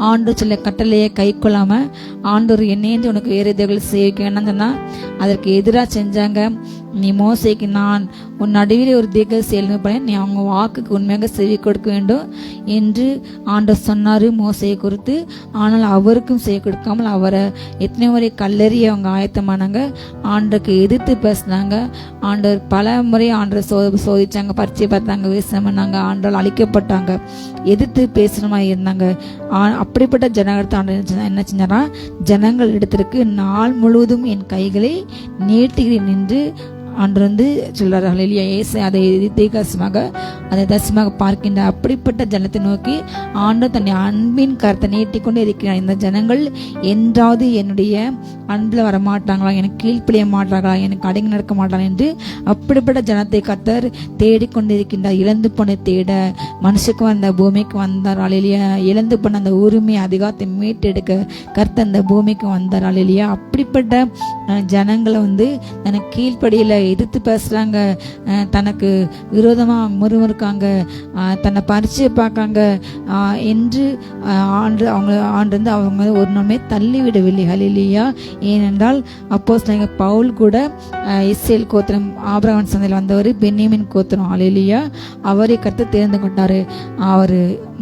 ஆண்டவர் சில கட்டளையை கை கொள்ளாம, ஆண்டவர் என்னேன்று உனக்கு வேறு எதிர்கள் செய்விக்க வேண்டாம் சொன்னா அதற்கு எதிராக செஞ்சாங்க. நீ மோசைக்கு நான் உன் நடுவில் ஒரு தீர்க்க செயல்பட நீ அவங்க வாக்குக்கு உண்மையாக செவி கொடுக்க வேண்டும் என்று ஆண்டவர் சொன்னார் மோசையை குறித்து. ஆனால் அவருக்கும் செவி கொடுக்காமல் அவரை எத்தனை முறை கல்லறி அவங்க ஆயத்தமானாங்க, ஆண்டருக்கு எதிர்த்து பேசினாங்க. ஆண்டவர் பல முறை ஆண்டரை சோதிச்சாங்க, பரிச்சை பார்த்தாங்க, விசனம் பண்ணாங்க, ஆண்டவர் அழிக்கப்பட்டாங்க. எதிர்த்து பேசுறமா இருந்தாங்க. அப்படிப்பட்ட ஜனகத்தை என்ன செஞ்சாரா, ஜனங்கள் இடத்திற்கு நாள் முழுவதும் என் கைகளை நீட்டுகிறேன் என்று அன்று சொல்றார்கள் இல்லையா. ஏசை அதை அதை தரிசனமாக பார்க்கின்ற அப்படிப்பட்ட ஜனத்தை நோக்கி ஆண்டவர் தன்னை அன்பின் கருத்தை நீட்டிக்கொண்டே இருக்கிறார். இந்த ஜனங்கள் என்றாவது என்னுடைய அன்பில் வரமாட்டாங்களா, எனக்கு கீழ்ப்படிய மாட்டாங்களா, எனக்கு அடங்கி நடக்க மாட்டாங்க என்று அப்படிப்பட்ட ஜனத்தை கர்த்தர் தேடிக்கொண்டிருக்கின்றார். இழந்து போன தேட மனுஷுக்கு வந்த பூமிக்கு வந்தார் இல்லையா. இழந்து போன அந்த உரிமை அதிகாரத்தை மீட்டெடுக்க கர்த்தர் அந்த பூமிக்கு வந்தார் இல்லையா. அப்படிப்பட்ட ஜனங்களை தனக்கு கீழ்ப்படியில எதிர்த்து பேசுறாங்க, தனக்கு விரோதமா முறுமுறுக்காங்க, தன்னை பரிச்சை பார்க்காங்க என்று அவங்க ஒரு நாளுமே தள்ளிவிடவில்லை ஹல்லேலூயா. ஏனென்றால் அப்போஸ்தலனாகிய பவுல் கூட இஸ்ரேல் கோத்திரம் ஆபிரகாம் சந்ததியில் வந்தவர் பென்யமீன் கோத்திரம் ஹல்லேலூயா. அவரை கர்த்தர் தேர்ந்து கொண்டாரு. அவர்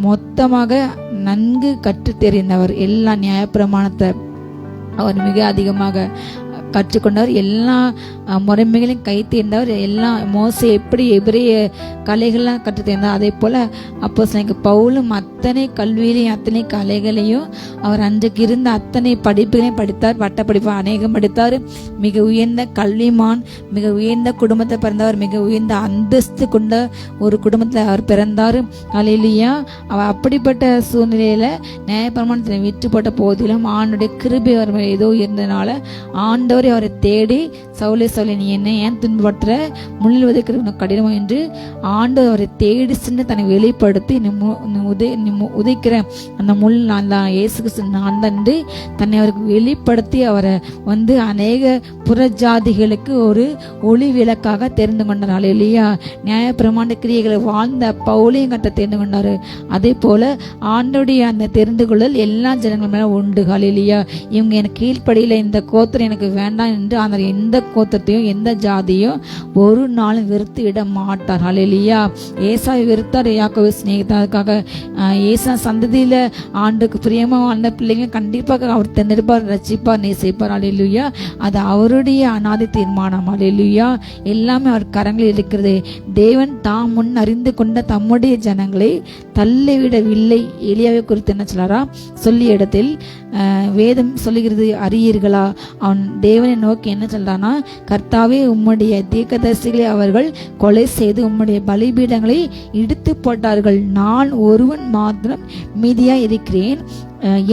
மொத்தமாக நன்கு கற்று தெரிந்தவர். எல்லா நியாயப்பிரமாணத்தை அவர் மிக அதிகமாக கற்றுக்கொண்டவர். எல்லா முறைமைகளையும் கை தேர்ந்தவர். எல்லா மோசே எப்படி எபிரேய கலைகள்லாம் கற்று தேர்ந்தார், அதே போல அப்போஸ்தலனாகிய பவுலும் அத்தனை கல்வியிலையும் அத்தனை கலைகளையும் அவர் அன்றைக்கு இருந்த அத்தனை படிப்புகளையும் படித்தார். பட்டப்படிப்பு அநேகம் படித்தார். மிக உயர்ந்த கல்விமான், மிக உயர்ந்த குடும்பத்தை பிறந்தவர், மிக உயர்ந்த அந்தஸ்து கொண்ட ஒரு குடும்பத்தில் அவர் பிறந்தார் ஹல்லேலூயா. அவர் அப்படிப்பட்ட சூழ்நிலையில நியாயப்பிரமாணத்தை விட்டு போட்ட போதிலும் ஆண்டுடைய கிருபை அவர் ஏதோ இருந்ததுனால ஆண்டவர் அவரை தேடி சவுலே நீ என்ன ஏன் துன்பப்படுத்துற, முள்ளில் உதைக்கிறது கடினமா என்று ஆண்டவர் அவரை தேடி சென்று தன்னை வெளிப்படுத்தி உதைக்கிற அந்த முள் நான் தான், இயேசு கிறிஸ்து நான் தான் என்று தன்னை அவருக்கு வெளிப்படுத்தி அவரை அநேக புறஜாதிகளுக்கு ஒரு ஒளி விளக்காக தெரிந்து கொண்டார் ஹல்லேலூயா. நியாயப்பிரமாண கிரியைகளை வாழ்ந்த பவுலையும் கட்ட தெரிந்து கொண்டாரு. அதே போல ஆண்டோடைய அந்த தெரிந்து கொள்ளல் எல்லா ஜனங்கள் மேல உண்டு ஹல்லேலூயா. இவங்க எனக்கு கீழ்ப்படியில இந்த கோத்திரம் எனக்கு வேண்டாம் என்று அந்த எந்த கோத்திரத்தையும் எந்த ஜாதியும் ஒரு நாளும் வெறுத்து விட மாட்டார் ஹல்லேலூயா. ஏசாவை வெறுத்தார், யாக்கோபை சிநேகித்தார். அதுக்காக ஏசா சந்ததியில ஆண்டுக்கு பிரியமா வாழ்ந்த பிள்ளைங்க கண்டிப்பாக அவர் தேர்ந்தெடுப்பார், ரட்சிப்பார், நேசிப்பார் ஹல்லேலூயா. அது அவருடைய அநாதி தீர்மானம் ஹல்லேலூயா. எல்லாமே அவர் கரங்களில் இருக்கிறது. தேவன் தாம் முன் அறிந்து கொண்ட தம்முடைய ஜனங்களை தள்ளிவிடவில்லை. எலியாவை குறித்து என்ன சொல்றாரா, சொல்லிய இடத்தில் வேதம் சொல்லுகிறது அறியீர்களா. அவன் தேவனை நோக்கி என்ன சொல்றானா, கர்த்தாவே உம்முடைய தீர்க்கதரிசிகளை அவர்கள் கொலை செய்து உம்முடைய பலிபீடங்களை இடித்து போட்டார்கள். நான் ஒருவன் மாத்திரம் மீதியா இருக்கிறேன்,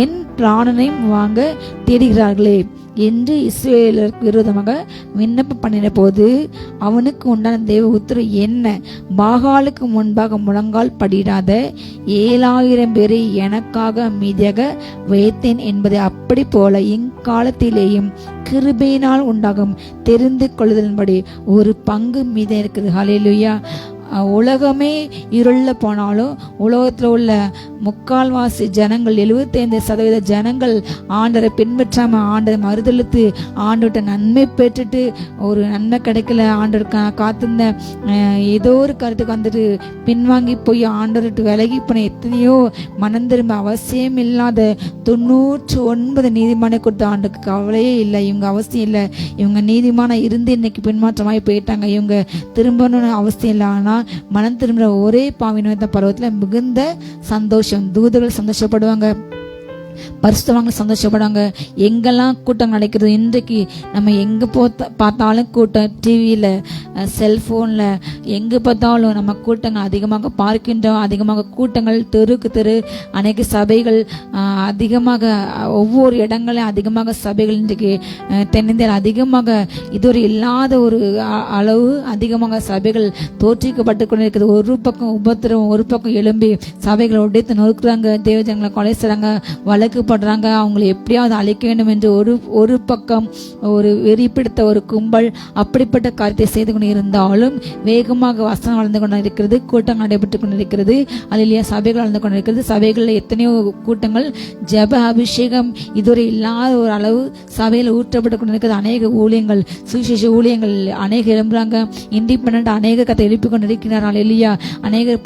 என் பிராணனை வாங்க தேடுகிறார்களே என்று இஸ்ரவேலருக்கு விரோதமாக விண்ணப்பம் பண்ணின போது அவனுக்கு உண்டான தேவ உத்தரவு என்ன, பாகாலுக்கு முன்பாக முழங்கால் படிடாத 7000 பேரை எனக்காக மீதியாக வைத்தேன் என்பதை அப்படி போல இக்காலத்திலேயும் கிருபையினால் உண்டாகும் தெரிந்து கொள்ளுதலின்படி ஒரு பங்கு மீதம் இருக்குது ஹல்லேலூயா. உலகமே இருள போனாலும் உலகத்தில் உள்ள முக்கால்வாசி ஜனங்கள் 75% ஜனங்கள் ஆண்டரை பின்பற்றாம ஆண்டரை மறுதளித்து ஆண்டோட்ட நன்மை பெற்றுட்டு ஒரு நன்மை கிடைக்கல, ஆண்டர் காத்திருந்த ஏதோ ஒரு கருத்துக்கு பின்வாங்கி போய் ஆண்டர்கிட்ட விலகி போன எத்தனையோ மனம் திரும்ப அவசியம் இல்லாத 99 நீதிமானை கொடுத்த ஆண்டுக்கு கவலையே இல்லை. இவங்க அவசியம் இல்லை, இவங்க நீதிமான இருந்து இன்னைக்கு பின்மாற்றமாய் போயிட்டாங்க, இவங்க திரும்பணும்னு அவசியம் இல்லை. ஆனா மனம் திரும்புற ஒரே பாவின பருவத்துல மிகுந்த சந்தோஷம், தூதர்கள் சந்தோஷப்படுவாங்க, பரிசுத்தவான்கள் சந்தோஷப்படுவாங்க. எங்கெல்லாம் கூட்டம் நடக்கிறது, இன்றைக்கு நம்ம எங்கே பார்த்தாலும் கூட்டம், டிவியில், செல்ஃபோனில் எங்கே பார்த்தாலும் நம்ம கூட்டங்கள் அதிகமாக பார்க்கின்றோம். அதிகமாக கூட்டங்கள், தெருக்கு தெரு அநேக சபைகள் அதிகமாக, ஒவ்வொரு இடங்களையும் அதிகமாக சபைகள் இன்றைக்கு தென்னிந்தியாவில் அதிகமாக இதுவரை இல்லாத ஒரு அளவு அதிகமாக சபைகள் தோற்றிக்கப்பட்டு கொண்டு இருக்குது. ஒரு பக்கம் உபத்திரம், ஒரு பக்கம் எழும்பி சபைகளை உடைத்து நொறுக்குறாங்க, தேவஜனங்களை கொலை செய்றாங்க, வழக்கு படுறாங்க, அவங்களை எப்படியாவது அழைக்க வேண்டும் என்று ஒரு பக்கம் ஒரு வெறி பிடித்த ஒரு கும்பல் அப்படிப்பட்ட காரியத்தை செய்து கொண்டு இருந்தாலும் வேகமாக வசனம் வளர்ந்து கொண்டு இருக்கிறது, கூட்டங்கள் நடைபெற்று கொண்டிருக்கிறது அல்லேலூயா. சபைகள் வளர்ந்து கொண்டிருக்கிறது. சபைகளில் எத்தனையோ கூட்டங்கள், ஜெப அபிஷேகம் இதுவரை இல்லாத ஒரு அளவு சபையில் ஊற்றப்பட்டு கொண்டிருக்கிறது. அநேக ஊழியங்கள், சுவிசேஷ ஊழியங்கள் அநேக எழும்புறாங்க. இண்டிபெண்டன்ட் அநேக கதை எழுப்பி கொண்டிருக்கிறார் அல்லேலூயா. அநேக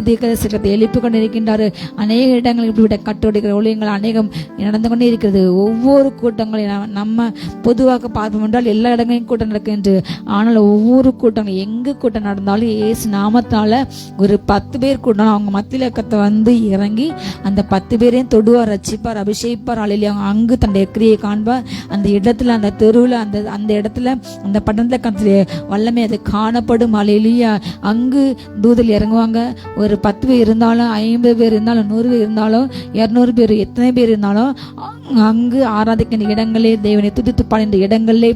தீர்க்கதரிசிகளை எழுப்பி கொண்டிருக்கின்றார். அநேக இடங்கள் இப்படிப்பட்ட கட்டுடைக்கிற ஊழியங்கள் அநேகம் நடந்து கொண்டே இருக்கிறது. ஒவ்வொரு கூட்டங்களையும் நம்ம பொதுவாக பார்ப்போம் என்றால் எல்லா இடங்களையும் கூட்டம் நடக்கும் என்று. ஆனால் ஒவ்வொரு கூட்டங்கள் எங்க கூட்டம் நடந்தாலும் இயேசு நாமத்தால ஒரு 10 பேர் கூட்டம் அவங்க மத்தியில கத்த வந்து இறங்கி அந்த 10 பேரையும் தொடுவார், ரட்சிப்பார், அபிஷேகிப்பார். அல்லேலூயா. அங்கு தன்னுடைய கிரியை காண்பார். அந்த இடத்துல, அந்த தெருவில், அந்த இடத்துல, அந்த பட்டணத்துல கத்த வல்லமை அது காணப்படும். அல்லேலூயா. அங்கு தூதல் இறங்குவாங்க. ஒரு 10 பேர் இருந்தாலும், 50 பேர் இருந்தாலும், 100 பேர் இருந்தாலும், 200 பேர், எத்தனை பேர் இருந்தாலும் அங்கு ஆராதிக்கின்ற இடங்களே, தேவனை துதித்து பாடுகின்ற இடங்களே,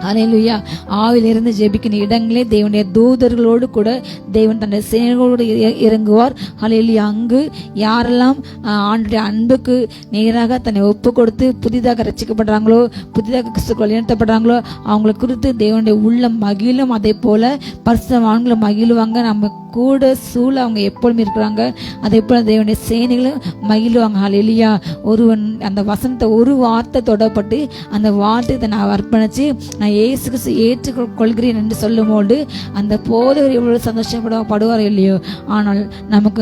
அல்லேலூயா, ஆவிலிருந்து ஜெபிக்கிற இடங்களே தேவனுடைய தூதர்களோடு கூட தேவன் தன்னுடைய சேனைகளோடு இறங்குவார். அல்லேலூயா. அங்கு யாரெல்லாம் ஆண்டுடைய அன்புக்கு நேராக தன்னை ஒப்பு கொடுத்து புதிதாக ரசிக்கப்படுறாங்களோ, புதிதாக கிறிஸ்துக்குள் இணைத்தப்படுறாங்களோ அவங்களை குறித்து தேவனுடைய உள்ளம் மகிழும். அதே போல பரிசுத்தவான்களும் மகிழுவாங்க. நம்ம கூட சூழ அவங்க எப்பொழுதும் இருக்கிறாங்க. அதே போல தேவனுடைய சேனைகளும் மகிழுவாங்க. அல்லேலூயா. ஒருவன் அந்த வசனத்தை ஒரு வார்த்தை தொடப்பட்டு அந்த வார்த்தையை நான் அர்ப்பணிச்சு நான் இயேசு கிறிஸ்து ஏற்றுக்கொள்கிறேன் என்று சொல்லும்போது அந்த போதவர் எவ்வளவு சந்தோஷப்படுவார் இல்லையோ. ஆனால் நமக்கு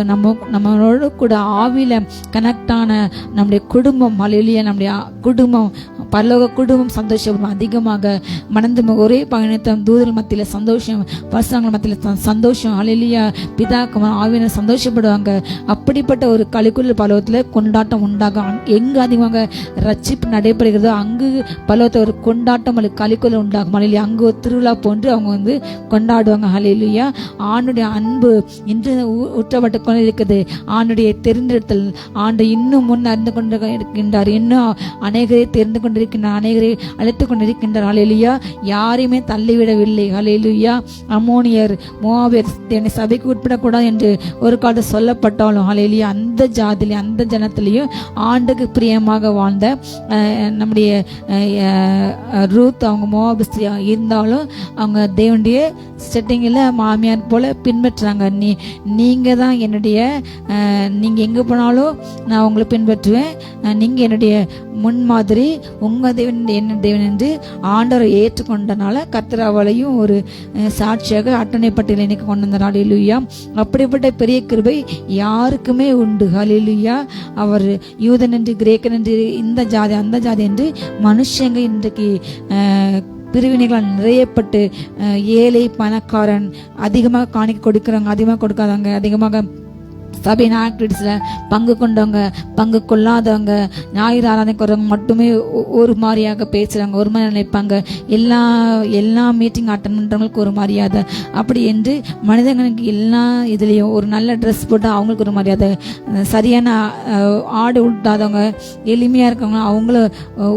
நம்மளோடு கூட ஆவில கனெக்ட் ஆன நம்முடைய குடும்பம், அல்லேலூயா, நம்முடைய குடும்பம், பரலோக குடும்பம் சந்தோஷப்படும். அதிகமாக மணந்து ஒரே பயணத்தம் தூதர் மத்தியில சந்தோஷம், பரிசுத்தவான்கள் மத்தியில சந்தோஷம். அல்லேலூயா. பிதாக்கு ஆவியினர் சந்தோஷப்படுவாங்க. அப்படிப்பட்ட ஒரு களிக்குள்ள பரலோகத்துல கொண்டாட்டம் உண்டாகும். எங்கு அதிகமாக ரட்சிப்பு நடைபெறுகிறதோ அங்கு பரலோகத்துல ஒரு கொண்டாட்டம் அல்லது களிக்குள்ள உண்டாகும். அல்லேலூயா. அங்கு ஒரு திருவிழா போன்று அவங்க வந்து கொண்டாடுவாங்க. அல்லேலூயா. ஆண்டுடைய அன்பு இன்று ஊற்றப்பட்டு கொண்டு இருக்குது. ஆண்டுடைய தெரிந்தெடுத்தல், ஆண்டு இன்னும் முன் அறிந்து கொண்டு இருக்கின்றார். இன்னும் அநேகரை தெரிந்து கொண்டிருக்கின்றார், அநேகரை அழைத்து கொண்டிருக்கின்றார். அல்லேலூயா. யாரையுமே தள்ளிவிடவில்லை. அல்லேலூயா. அம்மோனியர், மோவாபியர் என்னை சபைக்கு உட்படக்கூடாது என்று ஒரு காலத்தை சொல்லப்பட்டாலும் அல்லேலூயா, அந்த ஜாதிலையும் அந்த ஜனத்திலையும் ஆண்டுக்கு பிரியமாக வாழ்ந்த நம்முடைய ரூத் அவங்க மோவாபிஸ்திரியா இருந்தாலும் அவங்க தேவனுடைய செட்டிங்கில் மாமியார் போல பின்பற்றுறாங்க. நீங்க தான் என்னுடைய, நீங்க எங்க போனாலும் நான் உங்களை பின்பற்றுவேன், நீங்க என்னுடைய முன்மாதிரி, உங்க தேவன் என்ன தேவன் என்று ஆண்டவரை ஏற்றுக்கொண்டனால கர்த்தர் அவளையும் ஒரு சாட்சியாக அட்டனை பட்டியலை இன்னைக்கு கொண்டு வந்தார். அல்லேலூயா. அப்படிப்பட்ட பெரிய கிருபை யாருக்குமே உண்டு. அல்லேலூயா. அவர் யூதன் என்று, கிரேக்கன் என்று, இந்த ஜாதி அந்த ஜாதி என்று மனுஷங்க இன்றைக்கு பிரிவினைகளால் நிறையப்பட்டு ஏழை பணக்காரன் அதிகமாக காணிக்க கொடுக்குறவங்க, அதிகமாக கொடுக்காதவங்க, அதிகமாக சபையின் ஆக்டிவிட்டிஸில் பங்கு கொண்டவங்க, பங்கு கொள்ளாதவங்க, ஞாயிறு ஆராதனைக்கு வரவங்க மட்டுமே ஒரு மாதிரியாக பேசுகிறாங்க, ஒரு மாதிரி நினைப்பாங்க. எல்லா மீட்டிங் அட்டன் பண்ணுறவங்களுக்கு ஒரு மரியாதை, அப்படி என்று மனிதர்களுக்கு எல்லா இதுலேயும் ஒரு நல்ல ட்ரெஸ் போட்டால் அவங்களுக்கு ஒரு மரியாதை, சரியான ஆடு உட்டாதவங்க, எளிமையாக இருக்கவங்க அவங்கள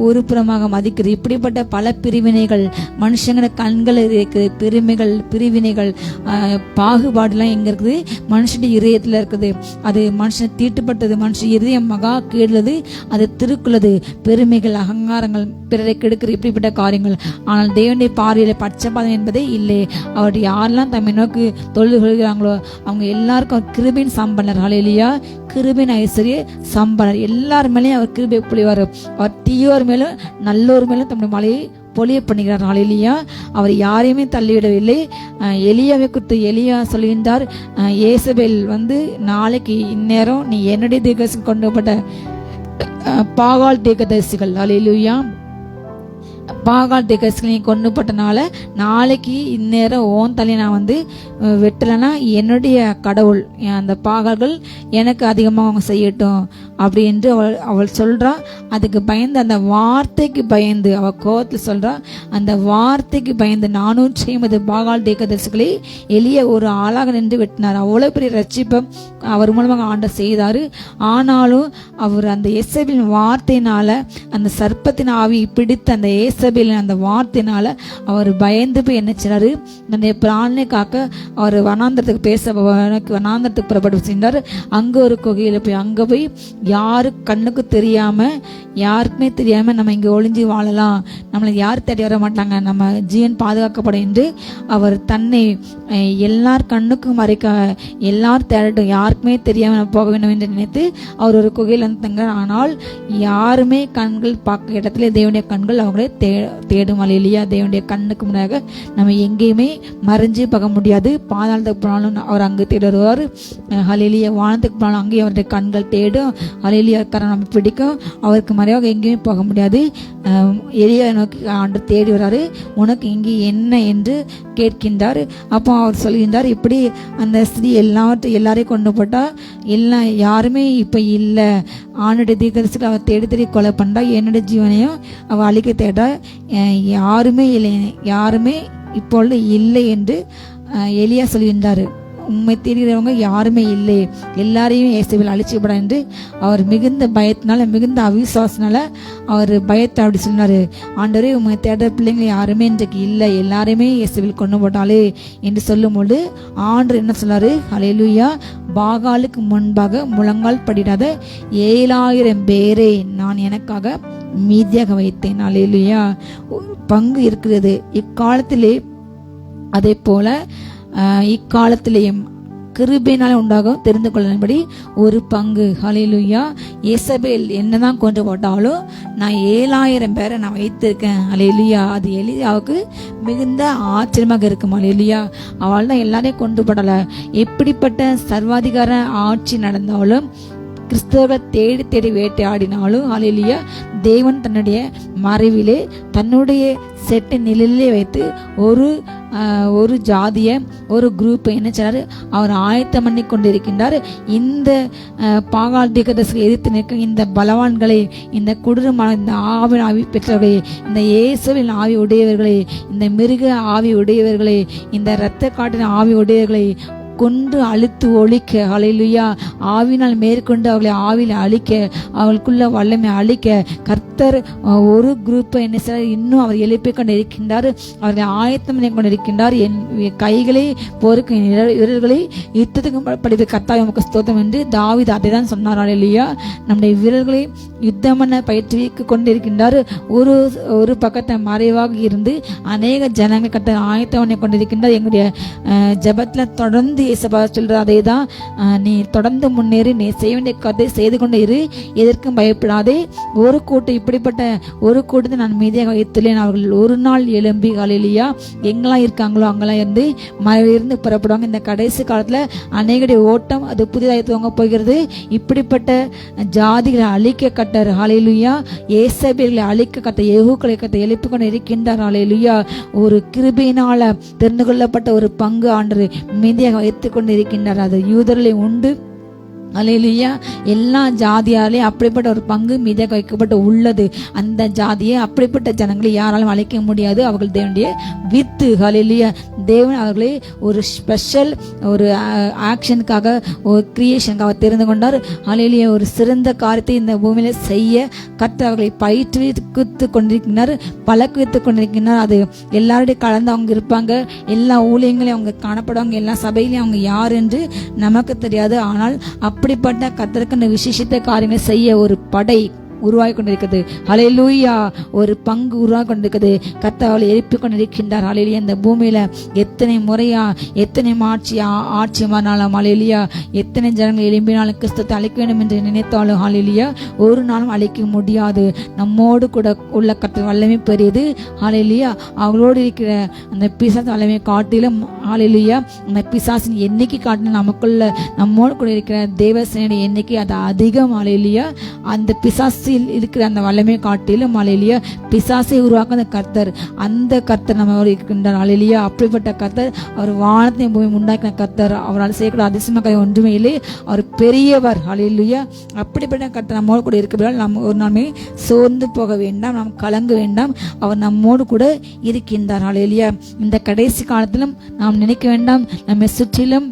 ஒருபுறமாக மதிக்கிறது. இப்படிப்பட்ட பல பிரிவினைகள் மனுஷங்கள கண்கள் இருக்குது. பெருமைகள், பிரிவினைகள், பாகுபாடுலாம் எங்கே இருக்குது? மனுஷனுடைய இதயத்தில் இருக்குது. அது மனுஷனை தீட்டுப்பட்டது, மனுஷன் இதயம் மகா கேடுறது, அது திருக்குள்ளது. பெருமைகள், அகங்காரங்கள், பிறரை கெடுக்கிற இப்படிப்பட்ட காரியங்கள். ஆனால் தேவனுடைய பார்வையில பட்சபாதம் என்பதே இல்லை. அவர் யாரெல்லாம் தம்மை நோக்கி தொழில் கொள்கிறாங்களோ அவங்க எல்லாருக்கும் கிருபையின் சம்பளர். அல்லேலூயா. கிருபையின் ஐஸ்வர்ய சம்பளர். எல்லார் மேலேயும் அவர் கிருபை பொழிவார். அவர் தீயோர் மேலும் நல்லோர் மேலும் தம்முடைய மலையை பொழிய பண்ணுகிறார். அல்லேலூயா. அவர் யாரையுமே தள்ளிவிடவில்லை. எலியாவை குறித்து எலியா சொல்கின்றார், ஏசபேல் வந்து நாளைக்கு இந்நேரம் நீ என்னுடைய தீர்க்கதரிசி கொண்டு வரப்பட்ட பாகால் தீர்க்கதரிசிகள், அல்லேலூயா, பாகால் தீர்க்கதரிசிகளை கொண்டு போட்டனால நாளைக்கு இந்நேரம் ஓன் தலையை நான் வந்து வெட்டலைன்னா என்னுடைய கடவுள் அந்த பாகால்கள் எனக்கு அதிகமாக அவங்க செய்யட்டும் அப்படி என்று அவள் சொல்றா. அதுக்கு பயந்து, அந்த வார்த்தைக்கு பயந்து, அவள் கோவத்தில் சொல்றா, அந்த வார்த்தைக்கு பயந்து 450 பாகால் தீர்க்கதரிசிகளை எளிய ஒரு ஆளாக நின்று வெட்டினார். அவ்வளோ பெரிய ரட்சிப்பை அவர் மூலமாக ஆண்டவர் செய்தார். ஆனாலும் அவர் அந்த ஏசபேலின் வார்த்தையினால, அந்த சர்ப்பத்தின் ஆவி பிடித்த அந்த ஏசபேலின் அந்த வார்த்தையினால அவர் பயந்து போய் என்ன செய்றாரு, தன்னுடைய பிராணனை காக்க அவர் வனாந்தரத்துக்கு புறப்பட்டு சென்றார். அங்கே ஒரு குகையில் போய், அங்கே போய் யாரு கண்ணுக்கு தெரியாம, யாருக்குமே தெரியாம நம்ம இங்க ஒளிஞ்சு வாழலாம், நம்மளை யார் தேடி வர மாட்டாங்க, நம்ம ஜீவன் பாதுகாக்கப்படும் என்று அவர் தன்னை எல்லார் கண்ணுக்கும் மறைக்க, எல்லாரும் தேடட்டும், யாருக்குமே தெரியாம நம்ம போக வேண்டும் என்று நினைத்து அவர் ஒரு குகையில் வந்து தங்க. ஆனால் யாருமே கண்கள் பார்க்க இடத்துல தேவனுடைய கண்கள் அவங்களே தேடும். அல்லேலூயா. தேவனுடைய கண்ணுக்கு முன்னாக நம்ம எங்கேயுமே மறைஞ்சு பார்க்க முடியாது. பாதாளத்துக்கு போனாலும் அவர் அங்கு தேடுவார். அல்லேலூயா. வானத்துக்கு போனாலும் அங்கேயும் அவருடைய கண்கள் தேடும். ஹல்லேலூயா. நம்ம பிடிக்கும், அவருக்கு மறைவாக எங்கேயுமே போக முடியாது. எலியா நோக்கி ஆண்டவர் தேடி வராரு. உனக்கு இங்கே என்ன என்று கேட்கின்றார். அப்போ அவர் சொல்கின்றார், இப்படி அந்த ஸ்திரீ எல்லாரையும் கொண்டு போட்டா, எல்லாம் யாருமே இப்போ இல்லை. ஆணுடைய தீர்க்கதரிசிக்கு அவள் தேடி தேடி கொலை பண்ணுறா. என்னுடைய ஜீவனையும் அவள் அழிக்க தேடா. யாருமே இல்லை, யாருமே இப்பொழுது இல்லை என்று எலியா சொல்கின்றார். உண்மை தெரிகிறவங்க யாருமே இல்லை, எல்லாரையும் இயேசுவில் அழிச்சுப்படா என்று அவர் மிகுந்த பயத்தினால, மிகுந்த அவிசுவாசனால அவர் பயத்தை அப்படி சொன்னார். ஆண்டவரே, உண்மை தேடுற பிள்ளைங்க யாருமே இன்றைக்கு இல்லை, எல்லாருமே இயேசுவில் கொண்டு போட்டாலே என்று சொல்லும்போது ஆண்டவர் என்ன சொன்னார்? ஹல்லேலூயா. பாகாலுக்கு முன்பாக முழங்கால் படிடாத 7000 பேரை நான் எனக்காக மீதியாக வைத்தேன். ஹல்லேலூயா. ஒரு பங்கு இருக்கிறது இக்காலத்திலே. அதே போல இக்காலத்திலேயும் கிருபையினால உண்டாகும் தெரிந்து கொள்ளும்படி ஒரு பங்கு. ஹல்லேலூயா. எசபேல் என்னதான் கொண்டு போட்டாலும் நான் 7000 பேரை நான் வைத்திருக்கேன். ஹல்லேலூயா. அது எலியாவுக்கு மிகுந்த ஆச்சரியமாக இருக்கும். ஹல்லேலூயா. அவள் தான் எல்லாரையும் கொண்டு போடல. எப்படிப்பட்ட சர்வாதிகார ஆட்சி நடந்தாலும், கிறிஸ்தவர்கள் தேடி தேடி வேட்டையாடினாலும், ஹல்லேலூயா, தேவன் தன்னுடைய மறைவிலே தன்னுடைய செட்டு நிலையிலே வைத்து ஒரு ஜாதியை, ஒரு குரூப்பை என்ன செய்றாரு? அவர் ஆயத்தம் பண்ணி கொண்டிருக்கின்றார். இந்த பாகால் தீர்க்கதரிசியை எதிர்த்து நிற்கும் இந்த பலவான்களை, இந்த கொடூரமான இந்த ஆவி பெற்றவர்களை, இந்த இயேசுவின் ஆவி உடையவர்களை, இந்த மிருக ஆவி உடையவர்களை, இந்த இரத்த காட்டின ஆவி உடையவர்களை கொண்டு அழுத்து ஒழிக்க, ஹல்லேலூயா, ஆவினால் மேற்கொண்டு அவர்களை ஆவியில் அழிக்க, அவளுக்குள்ள வல்லமை அழிக்க கர்த்தர் ஒரு குரூப்பை என்ன செய்ய இன்னும் அவர் எழுப்பி கொண்டு இருக்கின்றார். அவர்களை ஆயத்தம் பண்ணி கொண்டு இருக்கின்றார். என் கைகளை போருக்கு, வீரர்களை யுத்தத்துக்கு படிப்பு கர்த்தாவே உமக்கு ஸ்தோத்திரம் என்று தாவீது அதை தான் சொன்னார். ஹல்லேலூயா. நம்முடைய வீரர்களை யுத்தமன பயிற்றுவிக்கு கொண்டிருக்கின்றார். ஒரு பக்கத்தை மறைவாக இருந்து அநேக ஜனங்கள் கர்த்தர் ஆயத்தம் பண்ணி கொண்டிருக்கின்றார். எங்களுடைய ஜெபத்துல தொடர்ந்து இயேசுவா சொல்ற அதே தான், நீ தொடர்ந்து முன்னேறி, நீ செய்ய வேண்டிய கதை செய்து கொண்டே இரு, எதற்கும் பயப்படாதே. ஒரு கூட்டம், இப்படிப்பட்ட ஒரு கூட்டத்தை நான் மீதியாக வைத்துள்ளேன். அவர்கள் ஒரு நாள் எழும்பி, ஹல்லேலூயா, எங்கெல்லாம் இருக்காங்களோ அங்கெல்லாம் இருந்து மறைவிலிருந்து புறப்படுவாங்க. இந்த கடைசி காலத்துல அநேகடைய ஓட்டம் அது புதிதாக துவங்க போகிறது. இப்படிப்பட்ட ஜாதிகளை அழிக்க கட்டர், ஹல்லேலூயா, ஏசபேல்களை அழிக்க கட்ட, யெகூக்களை கட்ட எழுப்பி கொண்டு இருக்கின்றார். ஹல்லேலூயா. ஒரு கிருபையினால தெரிந்து கொள்ளப்பட்ட ஒரு பங்கு ஆண்டு மீதியாக வைத்துக் கொண்டு இருக்கின்றார். அது யூதர்களை உண்டு. ஹல்லேலூயா. எல்லா ஜாதியாலையும் அப்படிப்பட்ட ஒரு பங்கு மீதியாக வைக்கப்பட்டு உள்ளது. அந்த ஜாதியை, அப்படிப்பட்ட ஜனங்களை யாராலும் அழைக்க முடியாது. அவர்கள் தேவனுடைய வித்து. ஹல்லேலூயா. தேவன் அவர்களை ஒரு ஸ்பெஷல் ஒரு ஆக்ஷனுக்காக, ஒரு கிரியேஷனுக்காக தெரிந்து கொண்டார். ஹல்லேலூயா. ஒரு சிறந்த காரியத்தை இந்த பூமியில செய்ய கர்த்தர் அவர்களை பயிற்றுவித்து கொண்டிருக்கிறார், பழக்குவித்து கொண்டிருக்கிறார். அது எல்லாருடைய கலந்து அவங்க இருப்பாங்க. எல்லா ஊழியங்களையும் அவங்க காணப்படுவாங்க. எல்லா சபையிலையும் அவங்க யார் என்று நமக்கு தெரியாது. ஆனால் அப்படிப்பட்ட கர்த்தருக்கு விசேஷித்த காரியங்களை செய்ய ஒரு படை உருவாகி கொண்டிருக்கிறது. ஹல்லேலூயா. ஒரு பங்கு உருவாகி கொண்டிருக்கிறது. கர்த்தர் அவளை எழுப்பி கொண்டிருக்கின்றார். ஹல்லேலூயா. இந்த பூமியில எத்தனை முறையா, எத்தனை ஆட்சி மாறினாலும், ஹல்லேலூயா, எத்தனை ஜனங்கள் எழும்பினாலும், கிறிஸ்துவை அழிக்க வேண்டும் என்று நினைத்தாலும், ஹல்லேலூயா, ஒரு நாளும் அழிக்க முடியாது. நம்மோடு கூட உள்ள கர்த்தர் வல்லமை பெரியது. ஹல்லேலூயா. அவங்களோடு இருக்கிற அந்த பிசாசு வல்லமை காட்டிலும், ஹல்லேலூயா, அந்த பிசாசின் எண்ணிக்கை காட்டிலும் நமக்குள்ள நம்மோடு கூட இருக்கிற தேவசேனையுடைய எண்ணிக்கை அது அதிகம். ஹல்லேலூயா. அந்த பிசாசு இருக்கிற அந்த வல்லமை காட்டிலும், ஹல்லேலூயா, பிசாசை உருவாக்க கர்த்தர், அந்த கர்த்தர் நம்ம இருக்கின்றார். ஹல்லேலூயா. அப்படிப்பட்ட கர்த்தர், அவர் வானத்தையும் பூமி உண்டாக்கின கர்த்தர். அவரால் செய்யக்கூடிய அதிசயமாக ஒன்றுமே இல்லை. அவர் பெரியவர். ஹல்லேலூயா. அப்படிப்பட்ட கர்த்தர் நம்மோடு கூட இருக்கிறார். நம்ம ஒரு நாளுமே சோர்ந்து போக வேண்டாம், நாம் கலங்க வேண்டாம். அவர் நம்மோடு கூட இருக்கின்றார். ஹல்லேலூயா. இந்த கடைசி காலத்திலும் நாம் நினைக்க வேண்டாம், நம்மை சுற்றிலும்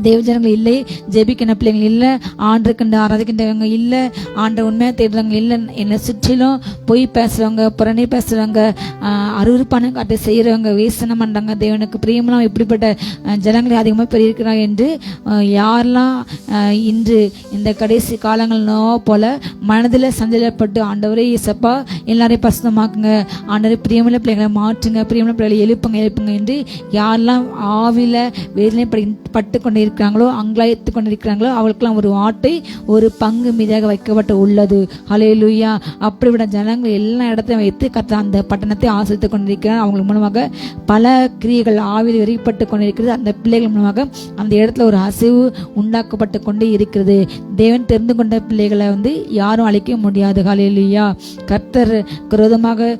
தேவஜனங்கள் இல்லை, ஜெபிக்கிற பிள்ளைங்கள் இல்லை, ஆண்டருக்கின்ற ஆராதிக்கின்றவங்க இல்லை, ஆண்டை உண்மையாக தேடுறவங்க இல்லை. என்னை சுற்றிலும் பொய் பேசுறவங்க, புறணி பேசுறவங்க, அருவருப்பான காட்டை செய்யறவங்க, வேசனம் பண்றாங்க, தேவனுக்கு பிரியமெல்லாம் இப்படிப்பட்ட ஜனங்களை அதிகமாக பெரியிருக்கிறாங்க என்று யாரெல்லாம் இன்று இந்த கடைசி காலங்கள் போல மனதில் சஞ்சலப்பட்டு, ஆண்டவரே இயேசப்பா எல்லாரையும் பரிசுத்தமாக்குங்க, ஆண்டவரே பிரியமுள்ள பிள்ளைகளை மாற்றுங்க, பிரியமுள்ள பிள்ளைகளை எழுப்புங்க என்று யாரெல்லாம் ஆவில வேதனை பட்டு கொண்டு இருக்கிறாங்களோ, அங்கலாய்த்து கொண்டிருக்கிறாங்களோ, அவளுக்கெல்லாம் ஒரு ஆட்டை ஒரு பங்கு மீதாக வைக்கப்பட்டு உள்ளது. ஹல்லேலூயா. அப்படிப்பட்ட ஜனங்கள் எல்லா இடத்தையும் வைத்து கர்த்தர் அந்த பட்டணத்தை ஆசீர்வதித்துக் கொண்டிருக்கிறார். அவங்க மூலமாக பல கிரியைகள் ஆவியில் எரிப்பட்டு கொண்டிருக்கிறது. அந்த பிள்ளைகள் மூலமாக அந்த இடத்துல ஒரு அசைவு உண்டாக்கப்பட்டு கொண்டே இருக்கிறது. தேவன் தெரிந்து கொண்ட பிள்ளைகளை யாரும் அழிக்க முடியாது. ஹல்லேலூயா. கர்த்தர் விரோதமாக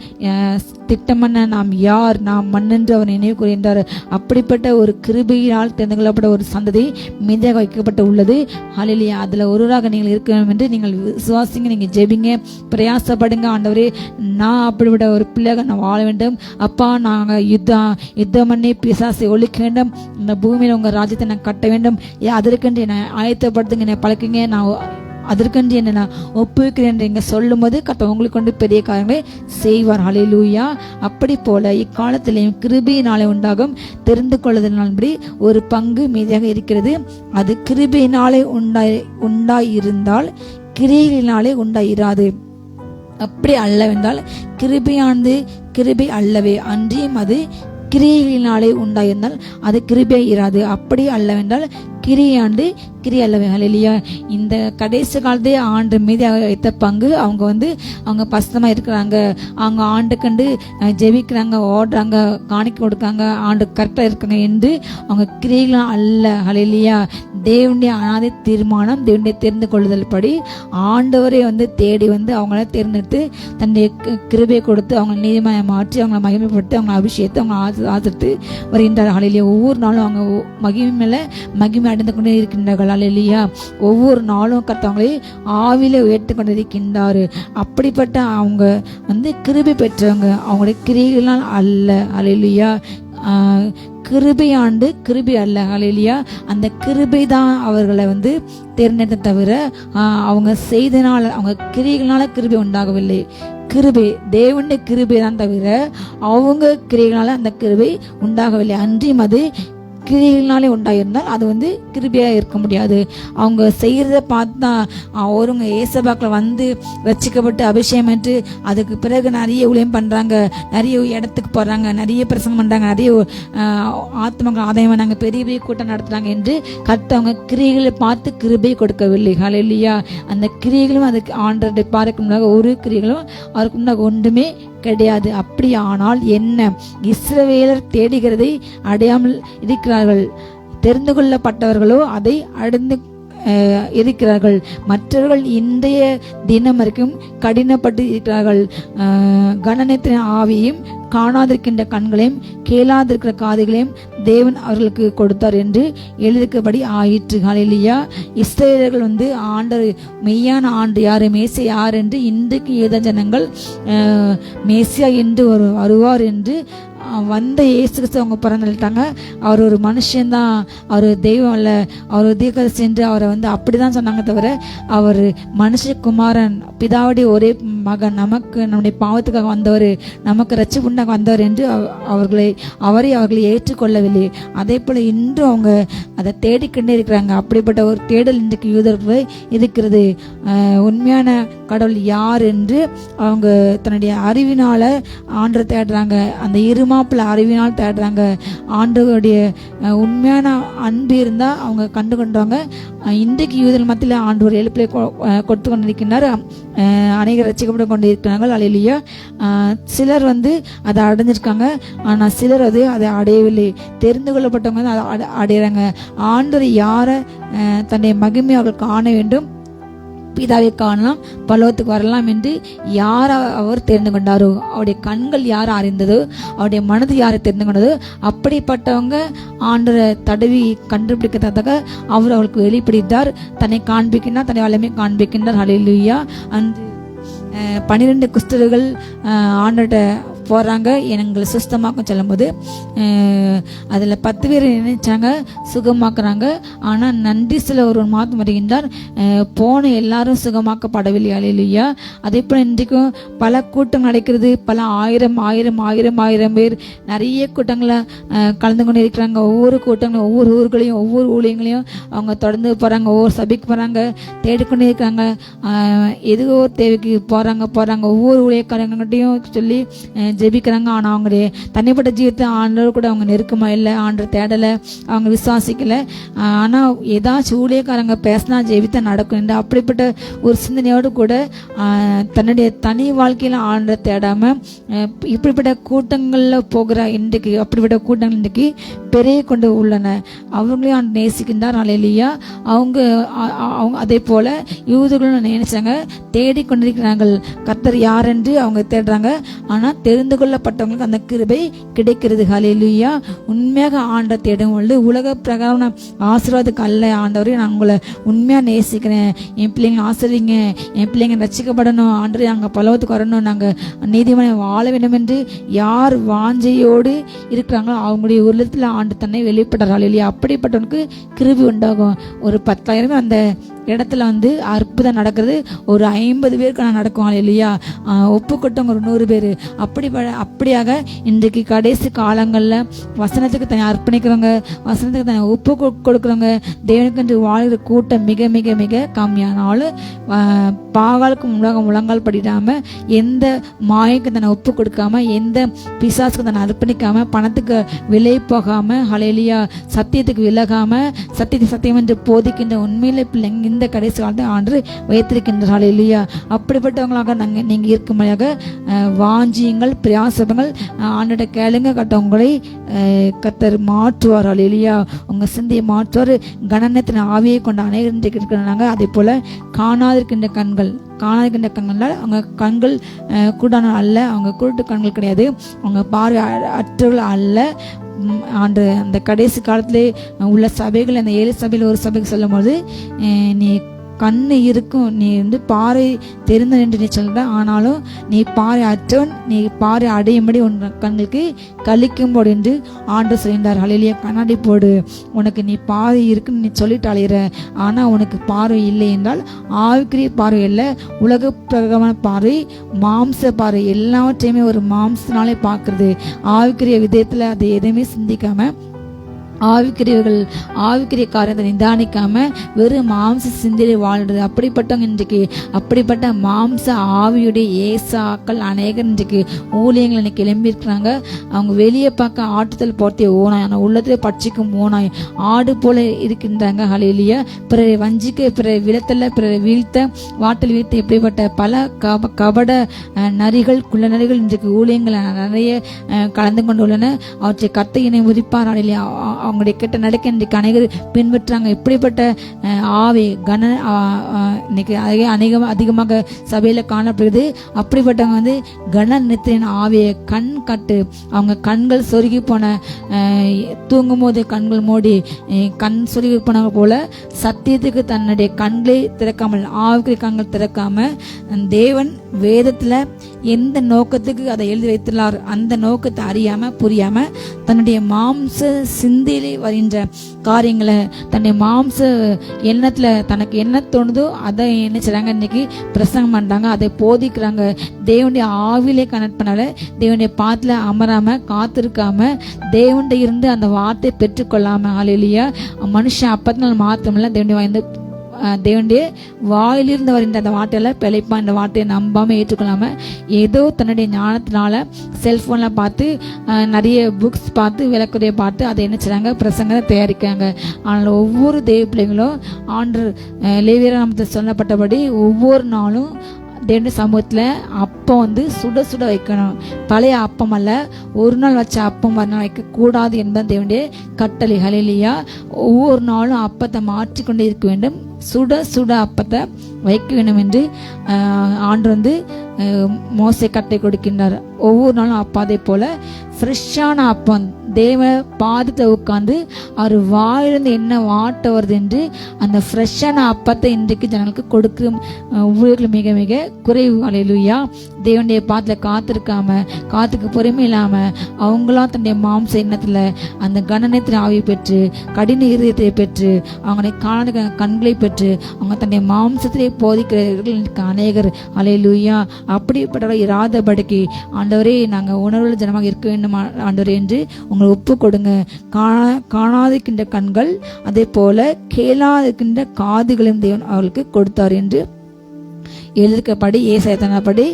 திட்டம் பண்ண நாம் யார், நாம் மண்ணென்று அவர் நினைவு கூறுகின்றார். அப்படிப்பட்ட ஒரு கிருபையினால் தெரிந்து கொள்ளப்பட்ட ஒரு சந்ததி மீதாக வைக்கப்பட்டு உள்ளது. ஹல்லேலூயா. அதில் ஒருவராக நீங்கள் இருக்க வேண்டும் என்று நீங்கள் விசுவாசிங்க, நீங்கள் ஜெபிங்க, பிரயாசப்படுங்க. ஆண்டவரே, நான் அப்படிப்பட்ட ஒரு பிள்ளையாக நான் வாழ வேண்டும் அப்பா. நாங்கள் யுத்தம் பண்ணி பிசாசை ஒழிக்க வேண்டும். இந்த பூமியில் உங்கள் ராஜ்யத்தை நான் கட்ட வேண்டும். அதற்கென்று என்னை ஆயத்தப்படுத்துங்க, என்னை பழக்குங்க. நான் அதற்கென்று என்ன நான் ஒப்புவிக்கிறேன் என்று இங்கே சொல்லும் போது கர்த்தர் உங்களுக்கு கொண்டு பெரிய காரியங்களை செய்வார். ஹல்லேலூயா. அப்படி போல இக்காலத்திலேயும் கிருபையினாலே உண்டாகும் தெரிந்து கொள்ளுதலின்படி ஒரு பங்கு மீதியாக இருக்கிறது. அது கிருபையினாலே உண்டாயிருந்தால் கிரியைகளினாலே உண்டாயிராது. அப்படி அல்லவென்றால் கிருபையானது கிருபை அல்லவே அன்றியும் அது கிரியைகளினாலே உண்டாயிருந்தால் அது கிருபை இராது. அப்படி அல்லவென்றால் கிரியாண்டு கிரி அல்லவே. ஹல்லேலூயா. இந்த கடைசி காலத்தே ஆண்டு மீது வைத்த பங்கு அவங்க பசுத்தமா இருக்கிறாங்க. அவங்க ஆண்டு கண்டு ஜெபிக்கிறாங்க, ஓடுறாங்க, காணிக்க கொடுக்காங்க, ஆண்டு கரெக்டா இருக்காங்க என்று அவங்க கிரியைகளும் அல்ல. ஹல்லேலூயா. தேவனுடைய அனாதை தீர்மானம், தேவனுடைய தெரிந்து கொள்ளுதல் படி ஆண்டவரை தேடி அவங்கள தேர்ந்தெடுத்து தன்னுடைய கிருபையை கொடுத்து அவங்க நீதிமயம் மாற்றி அவங்களை மகிமைப்பட்டு அவங்க அபிஷேகத்தை அவங்க ஆதரித்து வருகின்றார். ஹல்லேலூயா. ஒவ்வொரு நாளும் அவங்க மகிமை மேல மகிமை அடைந்து கொண்டே இருக்கின்றார்கள். ஹல்லேலூயா. ஒவ்வொரு நாளும் கர்த்தவங்களை ஆவிலே உயர்த்தி கொண்டிருக்கின்றார். அப்படிப்பட்ட அவங்க கிருபை பெற்றவங்க, அவங்களுடைய கிரியைகளால் அல்ல. ஹல்லேலூயா. கிருபையாண்டு கிருபை அல்ல. ஹல்லேலூயா. அந்த கிருபை தான் அவர்களை தேர்ந்தெடுத்த தவிர அவங்க செய்தனால, அவங்க கிரியைகளால கிருபை உண்டாகவில்லை. கிருபை தேவனுடைய கிருபை தான் தவிர அவங்க கிரியைகளால அந்த கிருபை உண்டாகவில்லை. அன்றியும் அது கிரியைகளினாலே உண்டாயிருந்தால் அது கிருபையா இருக்க முடியாது. அவங்க செய்யறத பார்த்து தான் ஒருங்க ஏசபாக்கள் ரட்சிக்கப்பட்டு அபிஷேகம் பெற்று அதுக்கு பிறகு நிறைய ஊழியம் பண்றாங்க, நிறைய இடத்துக்கு போறாங்க, நிறைய பிரசங்கம் பண்றாங்க, நிறைய ஆத்மங்கள் ஆதாயம் பண்ணாங்க, பெரிய பெரிய கூட்டம் நடத்துறாங்க என்று கர்த்தவங்க கிரியைகளை பார்த்து கிருபை கொடுக்கவில்லை. ஹல்லேலூயா. அந்த கிரியைகளும் அதுக்கு ஆண்டவருடைய பார்க்க முன்னாக ஒரு கிரியைகளும் அவருக்கு முன்னாக ஒன்றுமே கிடையாது. அப்படி ஆனால் என்ன, இஸ்ரவேலர் தேடுகிறதை அடையாமல் இருக்கிறார்கள், தெரிந்து கொள்ளப்பட்டவர்களோ அதை அடைந்து இருக்கிறார்கள். மற்றவர்கள் இன்றைய தினம் வரைக்கும் கடினப்பட்டு இருக்கிறார்கள். கணனத்தின் ஆவியும் காணாதிருக்கின்ற கண்களையும் கேளாதிருக்கிற காதுகளையும் தேவன் அவர்களுக்கு கொடுத்தார் என்று எழுதிக்கபடி ஆயிற்று. ஹல்லேலூயா. இஸ்ரவேலர்கள் ஆண்டவர் மெய்யான ஆண்டு யாரு, மேசியா யார் என்று இன்றைக்கு யூத ஜனங்கள் மேசியா என்று வருவார் என்று இயேசு கிறிஸ்து அவங்க பிறந்துட்டாங்க. அவர் ஒரு மனுஷன்தான், அவர் தெய்வம் அல்ல, அவர் தீர்க்கதரிசி என்று அவரை அப்படிதான் சொன்னாங்க தவிர அவர் மனுஷகுமாரன், பிதாவுடைய ஒரே மகன், நமக்கு நம்முடைய பாவத்துக்காக வந்தவர், நமக்கு ரட்சிப்புண்டாக வந்தவர் என்று அவர்களை ஏற்றுக்கொள்ளவில்லை. அதே போல இன்றும் அவங்க அதை தேடிக்கொண்டே இருக்கிறாங்க. அப்படிப்பட்ட ஒரு தேடல் இன்றைக்கு யூதர்கள் இருக்கிறது. உண்மையான கடவுள் யார் என்று அவங்க தன்னுடைய அறிவினால ஆண்டரை தேடுறாங்க, அந்த இருமாப்பிள்ள அறிவினால் தேடுறாங்க. ஆண்டவருடைய உண்மையான அன்பு இருந்தா அவங்க கண்டு கொண்டவங்க. இன்றைக்கு யூதர்கள் மத்தியில் ஆண்டவர் எழுப்பிலை கொடுத்து கொண்டிருக்கின்றார். அநேகர் ரட்சிக்கப்பட்டு கொண்டு இருக்கிறார்கள். ஹல்லேலூயா. சிலர் அதை அடைஞ்சிருக்காங்க, ஆனா சிலர் அதை அடையவில்லை. தெரிந்து கொள்ளப்பட்டவங்க அதை அடையிறாங்க. ஆண்டவர் யாரை தன்னுடைய மகிமை அவர்கள் காண வேண்டும், பிதாவை காணலாம், பரலோகத்துக்கு வரலாம் என்று யார் அவர் தெரிந்து கொண்டாரோ, அவருடைய கண்கள் யார் அறிந்ததோ, அவருடைய மனது யாரை தெரிந்து கொண்டதோ, அப்படிப்பட்டவங்க ஆண்டவரை தடவி கண்டுபிடிக்கத்தக்க அவர் அவர்களுக்கு வெளிப்படுத்தார். தன்னை காண்பிக்கின்றார், தன்னை வல்லமை காண்பிக்கின்றார். ஹல்லேலூயா. அந்த 12 குஷ்டர்கள் ஆண்டவர்கிட்ட போகிறாங்க, எங்களை சுஸ்தமாக்க சொல்லும்போது அதில் 10 பேர் நினைச்சாங்க சுகமாக்குறாங்க. ஆனால் நன்றி சொல்ல ஒரு மாதம் வருகின்றார், போன எல்லாரும் சுகமாக்கப்படவில்லை. ஹல்லேலூயா. அதே போல் இன்றைக்கும் பல கூட்டம் நடக்கிறது. பல ஆயிரம் பேர் நிறைய கூட்டங்களை கலந்து கொண்டு இருக்கிறாங்க. ஒவ்வொரு கூட்டங்களும் ஒவ்வொரு ஊர்களையும் ஒவ்வொரு ஊழியங்களையும் அவங்க தொடர்ந்து போகிறாங்க, ஒவ்வொரு சபைக்கு போகிறாங்க, தேடிக்கொண்டே இருக்காங்க. எதுவோ தேவைக்கு போகிறாங்க. ஒவ்வொரு ஊழியக்காரங்கிட்டையும் சொல்லி ஜெபிக்கிறாங்க. ஆனால் அவங்களுடைய தனிப்பட்ட ஜீவிதத்தை ஆண்டவர் கூட அவங்க நெருக்கமா இல்லை, ஆண்டவர் தேடலை, அவங்க விசுவாசிக்கலை. ஆனால் ஏதாச்சும் ஊழியக்காரங்க பேசினா ஜெபித்த நடக்கும் என்று அப்படிப்பட்ட ஒரு சிந்தனையோடு கூட தன்னுடைய தனி வாழ்க்கையில் ஆண்டரை தேடாமல் இப்படிப்பட்ட கூட்டங்களில் போகிற இன்றைக்கு அப்படிப்பட்ட கூட்டங்கள் இன்றைக்கு பெரிய கொண்டு உள்ளன. அவங்களையும் ஆண்டு நேசிக்கின்றார். அல்லேலூயா. அவங்க அதே போல யூதர்களும் நினைச்சாங்க, தேடிக்கொண்டிருக்கிறார்கள் கர்த்தர் யார் என்று அவங்க தேடுறாங்க. ஆனால் தெரிந்து கொள்ளப்பட்டவங்களுக்கு அந்த கிருபை கிடைக்கிறது. அல்லேலூயா. உண்மையாக ஆண்டை தேடும் பொழுது உலக பிரகாரம் ஆசீர்வாதத்துக்கு அல்ல, ஆண்டவரே நான் உங்களை உண்மையாக நேசிக்கிறேன், என் பிள்ளைங்க ஆசிரியங்க, என் பிள்ளைங்க ரட்சிக்கப்படணும், ஆண்டவரே நாங்கள் பலவத்துக்கு வரணும், நாங்கள் நீதிமனை வாழ வேண்டும் என்று யார் வாஞ்சையோடு இருக்கிறாங்களோ அவங்களுடைய உள்ளத்தில் ஆண்டு தன்னை வெளிப்பட்டார்கள் இல்லையா. அப்படிப்பட்டவனுக்கு கிருபை உண்டாகும். ஒரு 10,000 அந்த இடத்துல அற்புதம் நடக்கிறது. ஒரு 50 பேருக்கு நான் நடக்கும் இல்லையா. ஒப்புக்கொட்டவங்க ஒரு 100 பேர். அப்படியாக இன்றைக்கு கடைசி காலங்களில் வசனத்துக்கு தன்னை அர்ப்பணிக்கிறவங்க, வசனத்துக்கு தன்னை ஒப்பு கொடுக்குறவங்க, தேவனுக்கு என்று வாழ்கிற கூட்டம் மிக மிக மிக கம்மியானாலும் பாகாலுக்கு முழங்கால் படிடாமல், எந்த மாயக்கு தன்னை ஒப்பு கொடுக்காம, எந்த பிசாசுக்கு தன்னை அர்ப்பணிக்காம, பணத்துக்கு விலை போகாம, ஹல்லேலூயா, சத்தியத்துக்கு விலகாம, சத்தியம் என்று போதிக்கின்ற உண்மையில பிள்ளைங்க இந்த கடைசி காலத்தை ஆண்டு வைத்திருக்கின்றார். ஹல்லேலூயா. அப்படிப்பட்டவங்களாக நீங்கள் இருக்கும்படியாக வாஞ்சியுங்கள், பிரயாசங்கள் ஆண்டோட கேளுங்க. கட்டவங்களை கர்த்தர் மாற்றுவார். ஹல்லேலூயா. உங்க சிந்தையை மாற்றுவார். கணனத்தின் ஆவியை கொண்ட அநேகர் இருக்கிறாங்க. அதே போல காணாதிருக்கின்ற கண்கள் அவங்க கண்கள் கூடான அல்ல, அவங்க குருட்டு கண்கள் கிடையாது, அவங்க பார்வை அற்றவர்கள் அல்ல. அந்த கடைசி காலத்திலே உள்ள சபைகள், அந்த 7 சபையில் ஒரு சபைக்கு சொல்லும் போது, நீ கண்ணு இருக்கும், நீ பாறை தெரிந்த என்று நீ சொல்ற, ஆனாலும் நீ பாறை அற்றவன், நீ பாறை அடையும்படி உன் கண்களுக்கு கழிக்கும்போது என்று ஆண்டு சொல்கின்றார். ஹல்லேலூயா. கண்ணாடி போடு, உனக்கு நீ பாறை இருக்குன்னு நீ சொல்லிட்டு அலையிற, ஆனால் உனக்கு பார்வை இல்லை என்றால் ஆவிக்குரிய பார்வை இல்லை, உலக பிரகமான பார்வை, மாம்ச பார்வை, எல்லாவற்றையுமே ஒரு மாம்சத்தினாலே பார்க்கறது. ஆவிக்குரிய விதத்தில் அதை எதுவுமே சிந்திக்காம, ஆவிக்குரிய காரியத்தை நிதானிக்காம வெறும் மாம்ச சிந்தையை வாழ்றது. அப்படிப்பட்டவங்க இன்றைக்கு அப்படிப்பட்ட மாம்ச ஆவியுடைய ஏசாக்கள் அநேகர் இன்றைக்கு ஊழியங்கள் இன்னைக்கு எழும்பியிருக்கிறாங்க. அவங்க வெளியே பார்க்க ஆட்டுத்தல் போர்த்திய ஓனாய், ஆனால் உள்ளத்திலே பட்சிக்கும் ஓனாய், ஆடு போல இருக்கின்றாங்க. ஹல்லேலூயா. பிறரை வஞ்சிக்க, பிறரை விழத்தல்ல, பிறரை வீழ்த்த, வாட்டல் வீழ்த்த, இப்படிப்பட்ட பல கபட நரிகள், குள்ள நரிகள் இன்றைக்கு ஊழியங்கள் நிறைய கலந்து கொண்டு உள்ளன. அவற்றை கர்த்தர் உரிப்பார். ஹல்லேலூயா. அவங்களுடைய கெட்ட நடக்க இன்றைக்கு அநேகர் பின்பற்றாங்க. இப்படிப்பட்ட ஆவி இன்னைக்கு அதிகமாக சபையில காணப்படுது. அப்படிப்பட்டவங்க கணநித்திரின் ஆவியை கண் கட்டு, அவங்க கண்கள் சொருகி போன, தூங்கும் போது கண்கள் மூடி கண் சொருகி போன போல சத்தியத்துக்கு தன்னுடைய கண்களை திறக்காமல், ஆவிக்குரிய கண்கள் திறக்காம, தேவன் வேதத்துல எந்த நோக்கத்துக்கு அதை எழுதி வைத்துள்ளார் அந்த நோக்கத்தை அறியாம புரியாம தன்னுடைய மாம்ச சிந்தையிலே வருகின்ற காரியங்களை, தன்னுடைய மாம்ச எண்ணத்துல தனக்கு என்ன தோணுதோ அதை என்ன செய்றாங்க, இன்னைக்கு பிரசங்கம் பண்றாங்க, அதை போதிக்கிறாங்க. தேவனுடைய ஆவிலே கனெக்ட் பண்ணால, தேவனுடைய பாத்துல அமராம, காத்திருக்காம, தேவனுடைய இருந்து அந்த வார்த்தை பெற்றுக்கொள்ளாம, ஹல்லேலூயா, மனுஷன் அப்பத்தினால் மாத்திரமில்ல தேவனுடைய வாயிலிருந்து வருகின்ற அந்த வார்த்தையில பிழைப்பா, இந்த வார்த்தையை நம்பாம ஏற்றுக்கொள்ளாம, ஏதோ தன்னுடைய ஞானத்தினால செல்போன்ல பார்த்து, நிறைய புக்ஸ் பார்த்து, விளக்குறைய பார்த்து அதை என்ன செய்றாங்க, பிரசங்கத்தை தயாரிக்காங்க. ஆனால் ஒவ்வொரு தெய்வ பிள்ளைங்களும் ஆண்டு லேவியர் நாமத்தில் சொல்லப்பட்டபடி ஒவ்வொரு நாளும் தேவனுடைய சமூகத்தில் அப்பம் சுட சுட வைக்கணும். பழைய அப்பம் அல்ல, ஒரு நாள் வச்ச அப்பம் மறுநாள் வைக்கக்கூடாது என்பது தேவனுடைய கட்டளை. ஹல்லேலூயா. ஒவ்வொரு நாளும் அப்பத்தை மாற்றிக்கொண்டே இருக்க வேண்டும், சுட சுட அப்பத்தை வைக்க வேண்டும் என்று ஆண்டு மோசே கட்டளை கொடுக்கின்றார். ஒவ்வொரு நாளும் அப்பாதை போல ஃப்ரெஷ்ஷான அப்பம் தேவ பாதத்தை உட்கார்ந்து அவர் வாயிலிருந்து என்ன வாட்ட வருது என்று அந்த ஃப்ரெஷ்ஷான அப்பத்தை இன்றைக்கு ஜனங்களுக்கு கொடுக்கும் ஊழியர்கள் மிக மிக குறைவு. ஹல்லேலூயா. தேவனுடைய பாதத்தில் காத்துக்கு பொறுமை இல்லாம அவங்களாம் தன்னுடைய மாம்ச எண்ணத்துல அந்த கணனத்தின் ஆவியை பெற்று, கடின இருதயத்தை பெற்று, அவங்களுடைய காண கண்களை பெற்று, அவங்க தன்னுடைய மாம்சத்திலே போதிக்கிறவர்கள் அநேகர். ஹல்லேலூயா. அப்படிப்பட்டவர்கள் இராதபடிக்கு ஆண்டவரே நாங்கள் உணர்வுள்ள ஜனமாக இருக்க வேண்டும் ஆண்டவரே என்று உங்களை ஒப்பு கொடுங்க. காணாதிருக்கின்ற கண்கள், அதே போல கேளாதிருக்கின்ற காதுகளையும் தேவன் அவர்களுக்கு கொடுத்தார் என்று எழுதிக்கப்படி ஏசாயத்தின்படி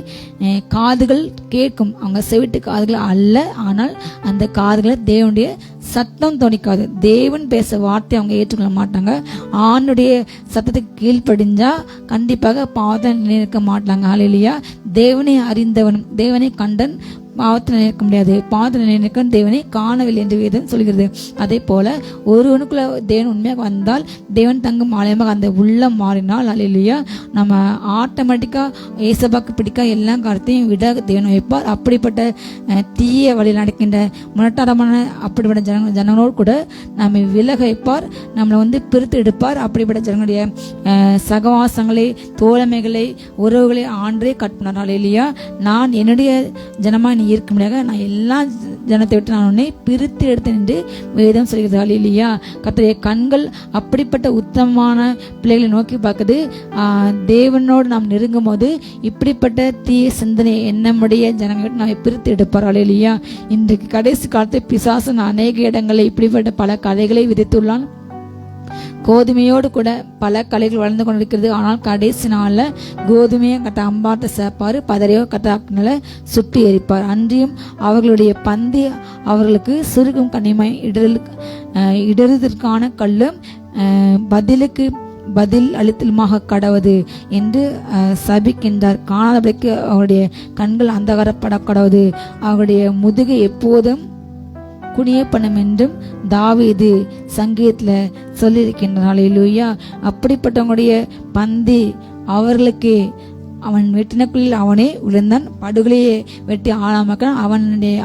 காதுகள் கேட்கும், அவங்க செவிட்டு காதுகள் அல்ல, ஆனால் அந்த காதுகளை தேவனுடைய சத்தம் தொனிக்காது. தேவன் பேச வார்த்தை அவங்க ஏற்றுக்கொள்ள மாட்டாங்க. ஆணுடைய சத்தத்துக்கு கீழ்ப்படிஞ்சா கண்டிப்பாக பாவத்தை நினைக்க மாட்டாங்க. ஹல்லேலூயா. தேவனை அறிந்தவன் தேவனை கண்டன் பாவத்தில் நினைக்க முடியாது, பாவத்தில் நினைக்க தேவனை காணவில்லை என்று வேதம் சொல்கிறது. அதே போல ஒருவனுக்குள்ள தேவன் உண்மையாக வந்தால், தேவன் தங்கும் ஆலயமாக அந்த உள்ளம் மாறினால், ஹல்லேலூயா, நம்ம ஆட்டோமேட்டிக்கா ஏசபாக்கு பிடிக்க எல்லா காரியத்தையும் விட தேவன் வைப்பார். அப்படிப்பட்ட தீய வழியில் நடக்கின்ற முரட்டாரமான அப்படிப்பட்ட ஜனங்களோடு கூட நம்ம விலக வைப்பார், நம்மளை பிரித்து எடுப்பார். அப்படிப்பட்ட ஜனங்களுடைய சகவாசங்களை, தோழமைகளை, உறவுகளை ஆண்டே கட்டுனார். ஹல்லேலூயா. நான் என்னுடைய ஜனமா நீ இருக்க முடியாது, நான் எல்லா ஜனத்தை விட்டு நான் உன்னை பிரித்து எடுத்தேன் என்று வேதம் சொல்கிறது. ஹல்லேலூயா. கர்த்தருடைய கண்கள் அப்படிப்பட்ட உத்தமமான பிள்ளைகளை நோக்கி பார்க்குது. தேவனோடு நாம் நெருங்கும் போது இப்படிப்பட்ட தீய சிந்தனை எண்ணமுடைய ஜனங்களை விட்டு நம்மை பிரித்து எடுப்பார். ஹல்லேலூயா. இன்றைக்கு கடைசி காலத்தில் பிசாசன் அநேக இடங்களில் இப்படிப்பட்ட பல கதைகளை விதைத்துள்ளான். கோதுமையோடு கூட பல கலைகள் வளர்ந்து கொண்டிருக்கிறது. ஆனால் கடைசி நாளில் கோதுமையை கட்ட அம்பாட்ட சேர்ப்பார், பதறையோ கட்டாக்கினால சுட்டி எரிப்பார். அன்றியும் அவர்களுடைய பந்தி அவர்களுக்கு சுருகும் கண்ணியமாய் இடறுதற்கான கல்லும் பதிலுக்கு பதில் அளித்தலுமாக கடவுது என்று சபிக்கின்றார். காணாதபடிக்கு அவருடைய கண்கள் அந்தகாரப்பட கடவுது, அவருடைய முதுகை எப்போதும் குனிய பண்ணும் என்றும் தாவீது சங்கீதத்துல சொல்லியிருக்கின்றார். ஹல்லேலூயா. அப்படிப்பட்டவங்களுடைய பந்தி அவர்களுக்கு அவன் வெட்டினக்குள்ளில் அவனே விழுந்தான், படுகொலையை வெட்டி ஆழாமக்கிறான்,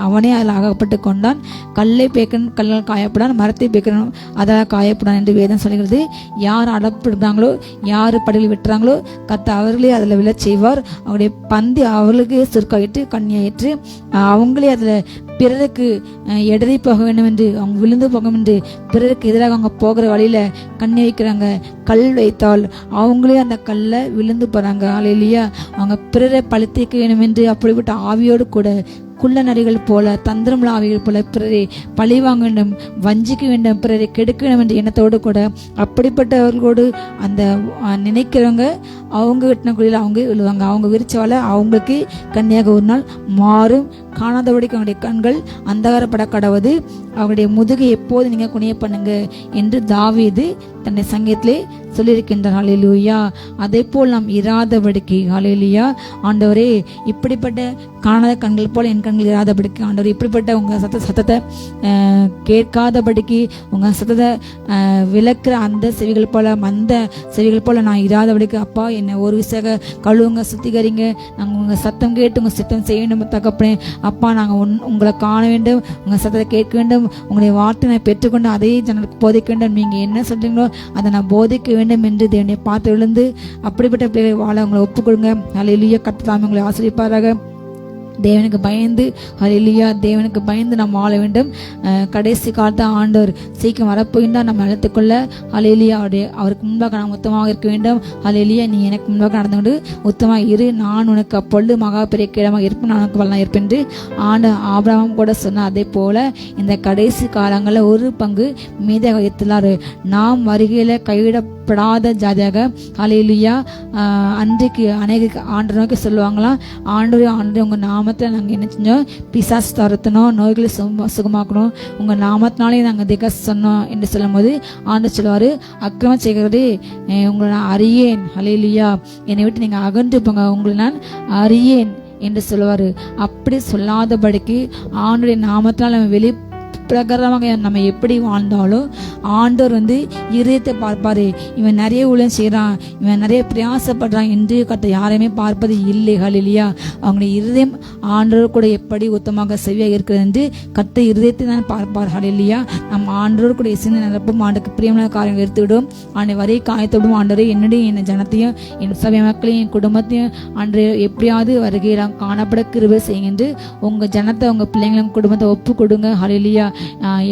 அவனே அதில் அகப்பட்டு கொண்டான். கல்லை பேக்கன் கல்லால் காயப்படான், மரத்தை பேக்கணும் அதால் காயப்படான் என்று வேதம் சொல்கிறது. யார் அடப்படுறாங்களோ, யார் படுகொலை வெட்டுறாங்களோ கர்த்தர் அவர்களே அதில் விழச் செய்வார். அவருடைய பந்தி அவர்களுக்கு சுருக்காயிட்டு கண்ணியாயிற்று, அவங்களே அதில் பிறருக்கு எடறி போக வேண்டும் என்று, அவங்க விழுந்து போக வேண்டும் என்று பிறருக்கு எதிராக அவங்க போகிற வழியில கண்ணி வைக்கிறாங்க. கல் வைத்தால் அவங்களே அந்த கல்லை விழுந்து போறாங்க. ஹல்லேலூயா. அவங்க பிறரை பழித்திக்க வேண்டும் என்று அப்படிப்பட்ட ஆவியோடு கூட குள்ள நரிகள் போல, தந்திரமுள்ள ஆவிகள் போல பிறரை பழி வாங்க வேண்டும், வஞ்சிக்க வேண்டும், பிறரை கெடுக்க வேண்டும் என்ற எண்ணத்தோடு கூட அப்படிப்பட்டவர்களோடு அந்த நினைக்கிறவங்க அவங்க வெட்டின குழியில் அவங்க விழுவாங்க. அவங்க விரிச்சவால அவங்களுக்கு கண்ணியாக ஒரு நாள் மாறும். காணாதபடிக்கு அவங்களுடைய கண்கள் அந்தகாரப்பட கடவுது, அவருடைய முதுகை எப்போது நீங்க குனிய பண்ணுங்க என்று தாவீது தன்னுடைய சங்கீதத்திலே சொல்லியிருக்கின்றார். ஹல்லேலூயா. அதே போல் நாம் இராதபடிக்கு, ஹல்லேலூயா, ஆண்டவரே இப்படிப்பட்ட காணாத கண்கள் போல என் கண்கள் இராதபடிக்கு, ஆண்டவர் இப்படிப்பட்ட உங்க சத்தத்தை கேட்காதபடிக்கு, உங்க சத்தத்தை விளக்குற அந்த செவிகள் போல, மந்த செவிகள் போல நான் இராதபடிக்கு அப்பா என்னை ஒரு விசக கழுவுங்க, சுத்திகரிங்க. நாங்கள் உங்க சத்தம் கேட்டு உங்க சித்தம் செய்யணும் தகப்பனே. அப்பா நாங்கள் உங்களை காண வேண்டும், உங்க சத்தத்தை கேட்க வேண்டும், உங்களுடைய வார்த்தை நான் பெற்றுக்கொண்டு அதையே ஜனங்களுக்கு போதிக்க வேண்டும். நீங்க என்ன சொல்றீங்களோ அதை நான் போதிக்க வேண்டும் என்று தேவனை பார்த்து விழுந்து அப்படிப்பட்ட பிள்ளைகளை வாழ உங்களை ஒப்புக்கொடுங்க. ஹல்லேலூயா. கர்த்தர் தாமே உங்களை ஆசீர்வதிப்பாராக. தேவனுக்கு பயந்து, ஹல்லேலூயா, தேவனுக்கு பயந்து நாம் வாழ வேண்டும். கடைசி காலத்தை ஆண்டவர் சீக்கிரம் வரப்போகின்றார். நம்ம நிலத்துக்குள்ள, ஹல்லேலூயா, அவருக்கு முன்பாக நாம் உத்தமாக இருக்க வேண்டும். ஹல்லேலூயா. நீ எனக்கு முன்பாக நடந்து கொண்டு உத்தமாக இரு, நான் உனக்கு அப்பொழுது மகா பெரிய கீழமாக இருப்பேன், நான் உனக்கு வல்லா இருப்பேன் என்று ஆபிரகாம் கூட சொன்னார். அதே போல இந்த கடைசி காலங்களில் ஒரு பங்கு மீதாக வைத்துள்ளார். நாம் வருகையில கைவிடப்படாத ஜாதியாக, ஹல்லேலூயா, அன்றைக்கு அநேக ஆண்டு நோக்கி சொல்லுவாங்களாம், ஆண்டு உங்க நாமத்தில் நாங்கள் என்ன செஞ்சோம், பிசாசு துரத்தணும், நோய்களை சுகமாக்கணும், உங்கள் நாமத்தினாலே நாங்கள் திக சொன்னோம் என்று சொல்லும் போது ஆண்டவர் சொல்லுவார், அக்கிரமம் செய்கிறதே உங்களை நான் அறியேன், ஹல்லேலூயா, என்னை விட்டு நீங்கள் அகன்று போங்க, உங்களை நான் அறியேன் என்று சொல்லுவார். அப்படி சொல்லாதபடிக்கு ஆண்டுடைய நாமத்தினால் நம்ம வெளி பிரகாரமாக நம்ம எப்படி வாழ்ந்தாலும் ஆண்டவர் இதயத்தை பார்ப்பாரு. இவன் நிறைய ஊழியம் செய்கிறான், இவன் நிறைய பிரயாசப்படுறான் என்று கர்த்தர் யாரையுமே பார்ப்பது இல்லை. ஹல்லேலூயா. அவங்களுடைய இருதயம் ஆண்டவர் கூட எப்படி உத்தமாக செவியாக இருக்கிறது என்று கர்த்தர் இருதயத்தை தான் பார்ப்பார். ஹல்லேலூயா. நம்ம ஆண்டவர் கூட சின்ன நிரப்பும், ஆண்டுக்கு பிரியமான காரியங்கள் எடுத்துவிடும், ஆண்டு வரை காயத்தோடும், ஆண்டவரை என்னுடைய என் ஜனத்தையும் என் சபை மக்களையும் என் குடும்பத்தையும் ஆண்டு எப்படியாவது வருகையில் காணப்பட கிருபை செய்யுங்க என்று உங்கள் ஜனத்தை, உங்கள் பிள்ளைங்களும் குடும்பத்தை ஒப்பு கொடுங்க. ஹல்லேலூயா.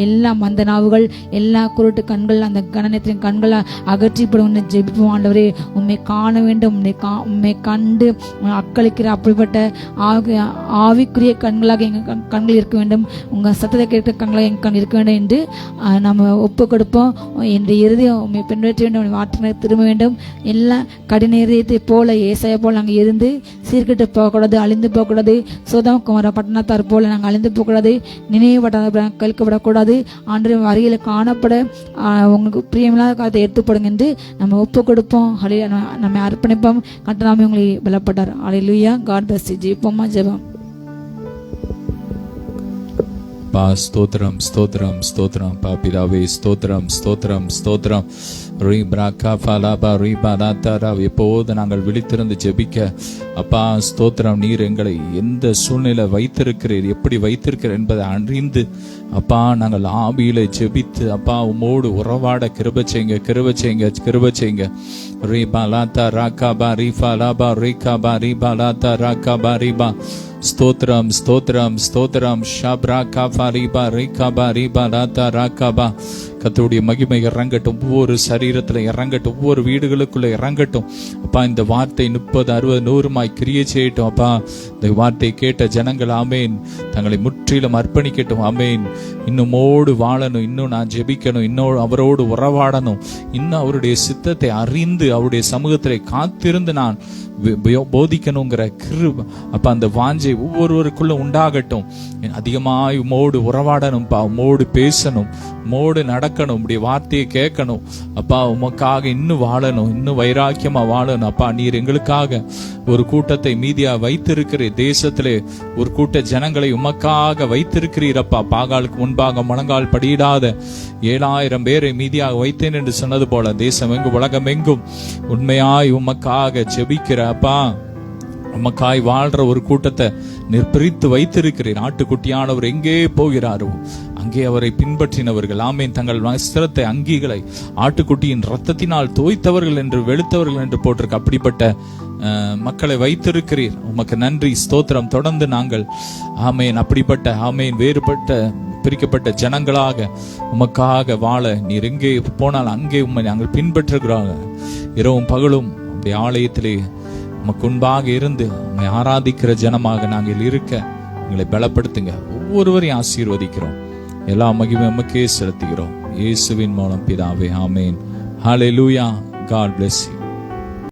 எல்லா மந்த நாவுகள், எல்லா குருட்டு கண்கள், அந்த கணனத்தின் கண்களை அகற்றிப்படும் ஜெபிப்போம். ஆண்டவரே, உண்மை காண வேண்டும், உண்மை கண்டு அக்களிக்கிற அப்படிப்பட்ட ஆவிக்குரிய கண்களாக எங்கள் கண்கள் இருக்க வேண்டும், உங்கள் சத்தத்தை கேட்கிற கண்களாக எங்கள் கண் இருக்க வேண்டும் என்று நம்ம ஒப்பு கொடுப்போம். என்னுடைய இறுதியை உண்மை பின்பற்ற வேண்டும், வார்த்தைகளை திரும்ப வேண்டும். எல்லா கடின இதயத்தை போல ஏசாயா போல் நாங்கள் இருந்து சீர்கிட்டு போகக்கூடாது, அழிந்து போகக்கூடாது. சோதம் குமார பட்டணத்தார் போல நாங்கள் அழிந்து போகக்கூடாது, நினைவுபட்ட கழிக்கப்படக்கூடாது. ஆண்டு அருகில் காணப்பட உங்களுக்கு பிரியமில்லாத காலத்தை எடுத்துப்படுங்க என்று நம்ம ஒப்பு கொடுப்போம். நம்ம அர்ப்பணிப்போம். கர்த்தர் உங்களை பலப்பட்டார். ஹல்லேலூயா. God bless you. ஜெபிப்போமா? ஜெபம். பா ஸ்தோத்திரம் ஸ்தோத்திரம் ஸ்தோத்திரம் பா பிதாவே, ஸ்தோத்திரம் ஸ்தோத்திரம் ஸ்தோத்திரம். எப்போது நாங்கள் விழித்திருந்து ஜெபிக்க அப்பா ஸ்தோத்திரம். நீர் எங்களை எந்த சூழ்நிலை வைத்திருக்கிறீர், எப்படி வைத்திருக்கிறீர் என்பதை அறிந்து அப்பா நாங்கள் ஆவியில ஜெபித்து அப்பா உம்மோடு உறவாட கிருபை செய்யுங்க, கிருபை செய்யுங்க, கிருபை செய்யுங்க. ரீபா லாத்தா ராக்காபா ரீபா லாபா ரீகாபா ரீபா லாத்தா ராக்காபா ரீபா. ஸ்தோத்திரம் ஸ்தோத்திரம் ஸ்தோத்திரம். ஷாப்ரா காபா ரீபா ரீகாபா ரீபா லாத்தா ராக்காபா. கர்த்தருடைய மகிமை இறங்கட்டும், ஒவ்வொரு சரீரத்துல இறங்கட்டும், ஒவ்வொரு வீடுகளுக்குள்ள இறங்கட்டும். அப்பா இந்த வார்த்தை 30, 60, 100 கிரியை செய்யட்டும். அப்பா இந்த வார்த்தை கேட்ட ஜனங்கள் ஆமேன் தங்களை முற்றிலும் அர்ப்பணிக்கட்டும். ஆமேன். இன்னுமோடு வாழணும், இன்னும் நான் ஜெபிக்கணும், இன்னும் அவரோடு உறவாடணும், இன்னும் அவருடைய சித்தத்தை அறிந்து அவருடைய சமூகத்திலே காத்திருந்து நான் போதிக்கணுங்கிற கிருபை அப்ப அந்த வாஞ்சை ஒவ்வொருவருக்குள்ள உண்டாகட்டும். அதிகமாய் உம்மோடு உறவாடணும், உம்மோடு பேசணும், உம்மோடு நடக்கணும், உம்முடைய வார்த்தையை கேட்கணும். அப்பா உமக்காக இன்னும் வாழணும், இன்னும் வைராக்கியமா வாழணும். அப்பா நீர் எங்களுக்காக ஒரு கூட்டத்தை மீதியா வைத்திருக்கிறீர், தேசத்திலே ஒரு கூட்ட ஜனங்களை உமக்காக வைத்திருக்கிறீர். அப்பா பாகாலுக்கு முன்பாக முழங்கால் படியிடாத 7000 பேரை மீதியாக வைத்தேன் என்று சொன்னது போல தேசம் எங்கும் உலகம் எங்கும் உண்மையாய் உமக்காக ஜெபிக்கிற அப்பா உமக்காய் வாழ்ற ஒரு கூட்டத்தை பிரித்து வைத்திருக்கிறேன். ஆட்டுக்குட்டியானவர் எங்கே போகிறாரோ அங்கே அவரை பின்பற்றினவர்கள் ஆமேன் தங்கள் வஸ்திரத்தை அங்கிகளை ஆட்டுக்குட்டியின் ரத்தத்தினால் தோய்த்தவர்கள் என்று வெளுத்தவர்கள் என்று போட்டிருக்கு. அப்படிப்பட்ட மக்களை வைத்திருக்கிறீர், உமக்கு நன்றி ஸ்தோத்திரம். தொடர்ந்து நாங்கள் ஆமேன் அப்படிப்பட்ட ஆமேன் வேறுபட்ட பிரிக்கப்பட்ட ஜனங்களாக உமக்காக வாழ நீர் எங்கே போனால் அங்கே உம்மை நாங்கள் பின்பற்றுகிறாங்க. இரவும் பகலும் அப்படி ஆலயத்திலே உமக்கு முன்பாக இருந்து உம்மை ஆராதிக்கிற ஜனமாக நாங்கள் இருக்க எங்களை பலப்படுத்துங்க. ஒவ்வொருவரையும் ஆசீர்வதிக்கிறோம். எல்லா மகிமை உமக்கே செலுத்துகிறோம். இயேசுவின் மூலம் பிதாவே, ஆமேன். ஹல்லேலூயா. God bless you.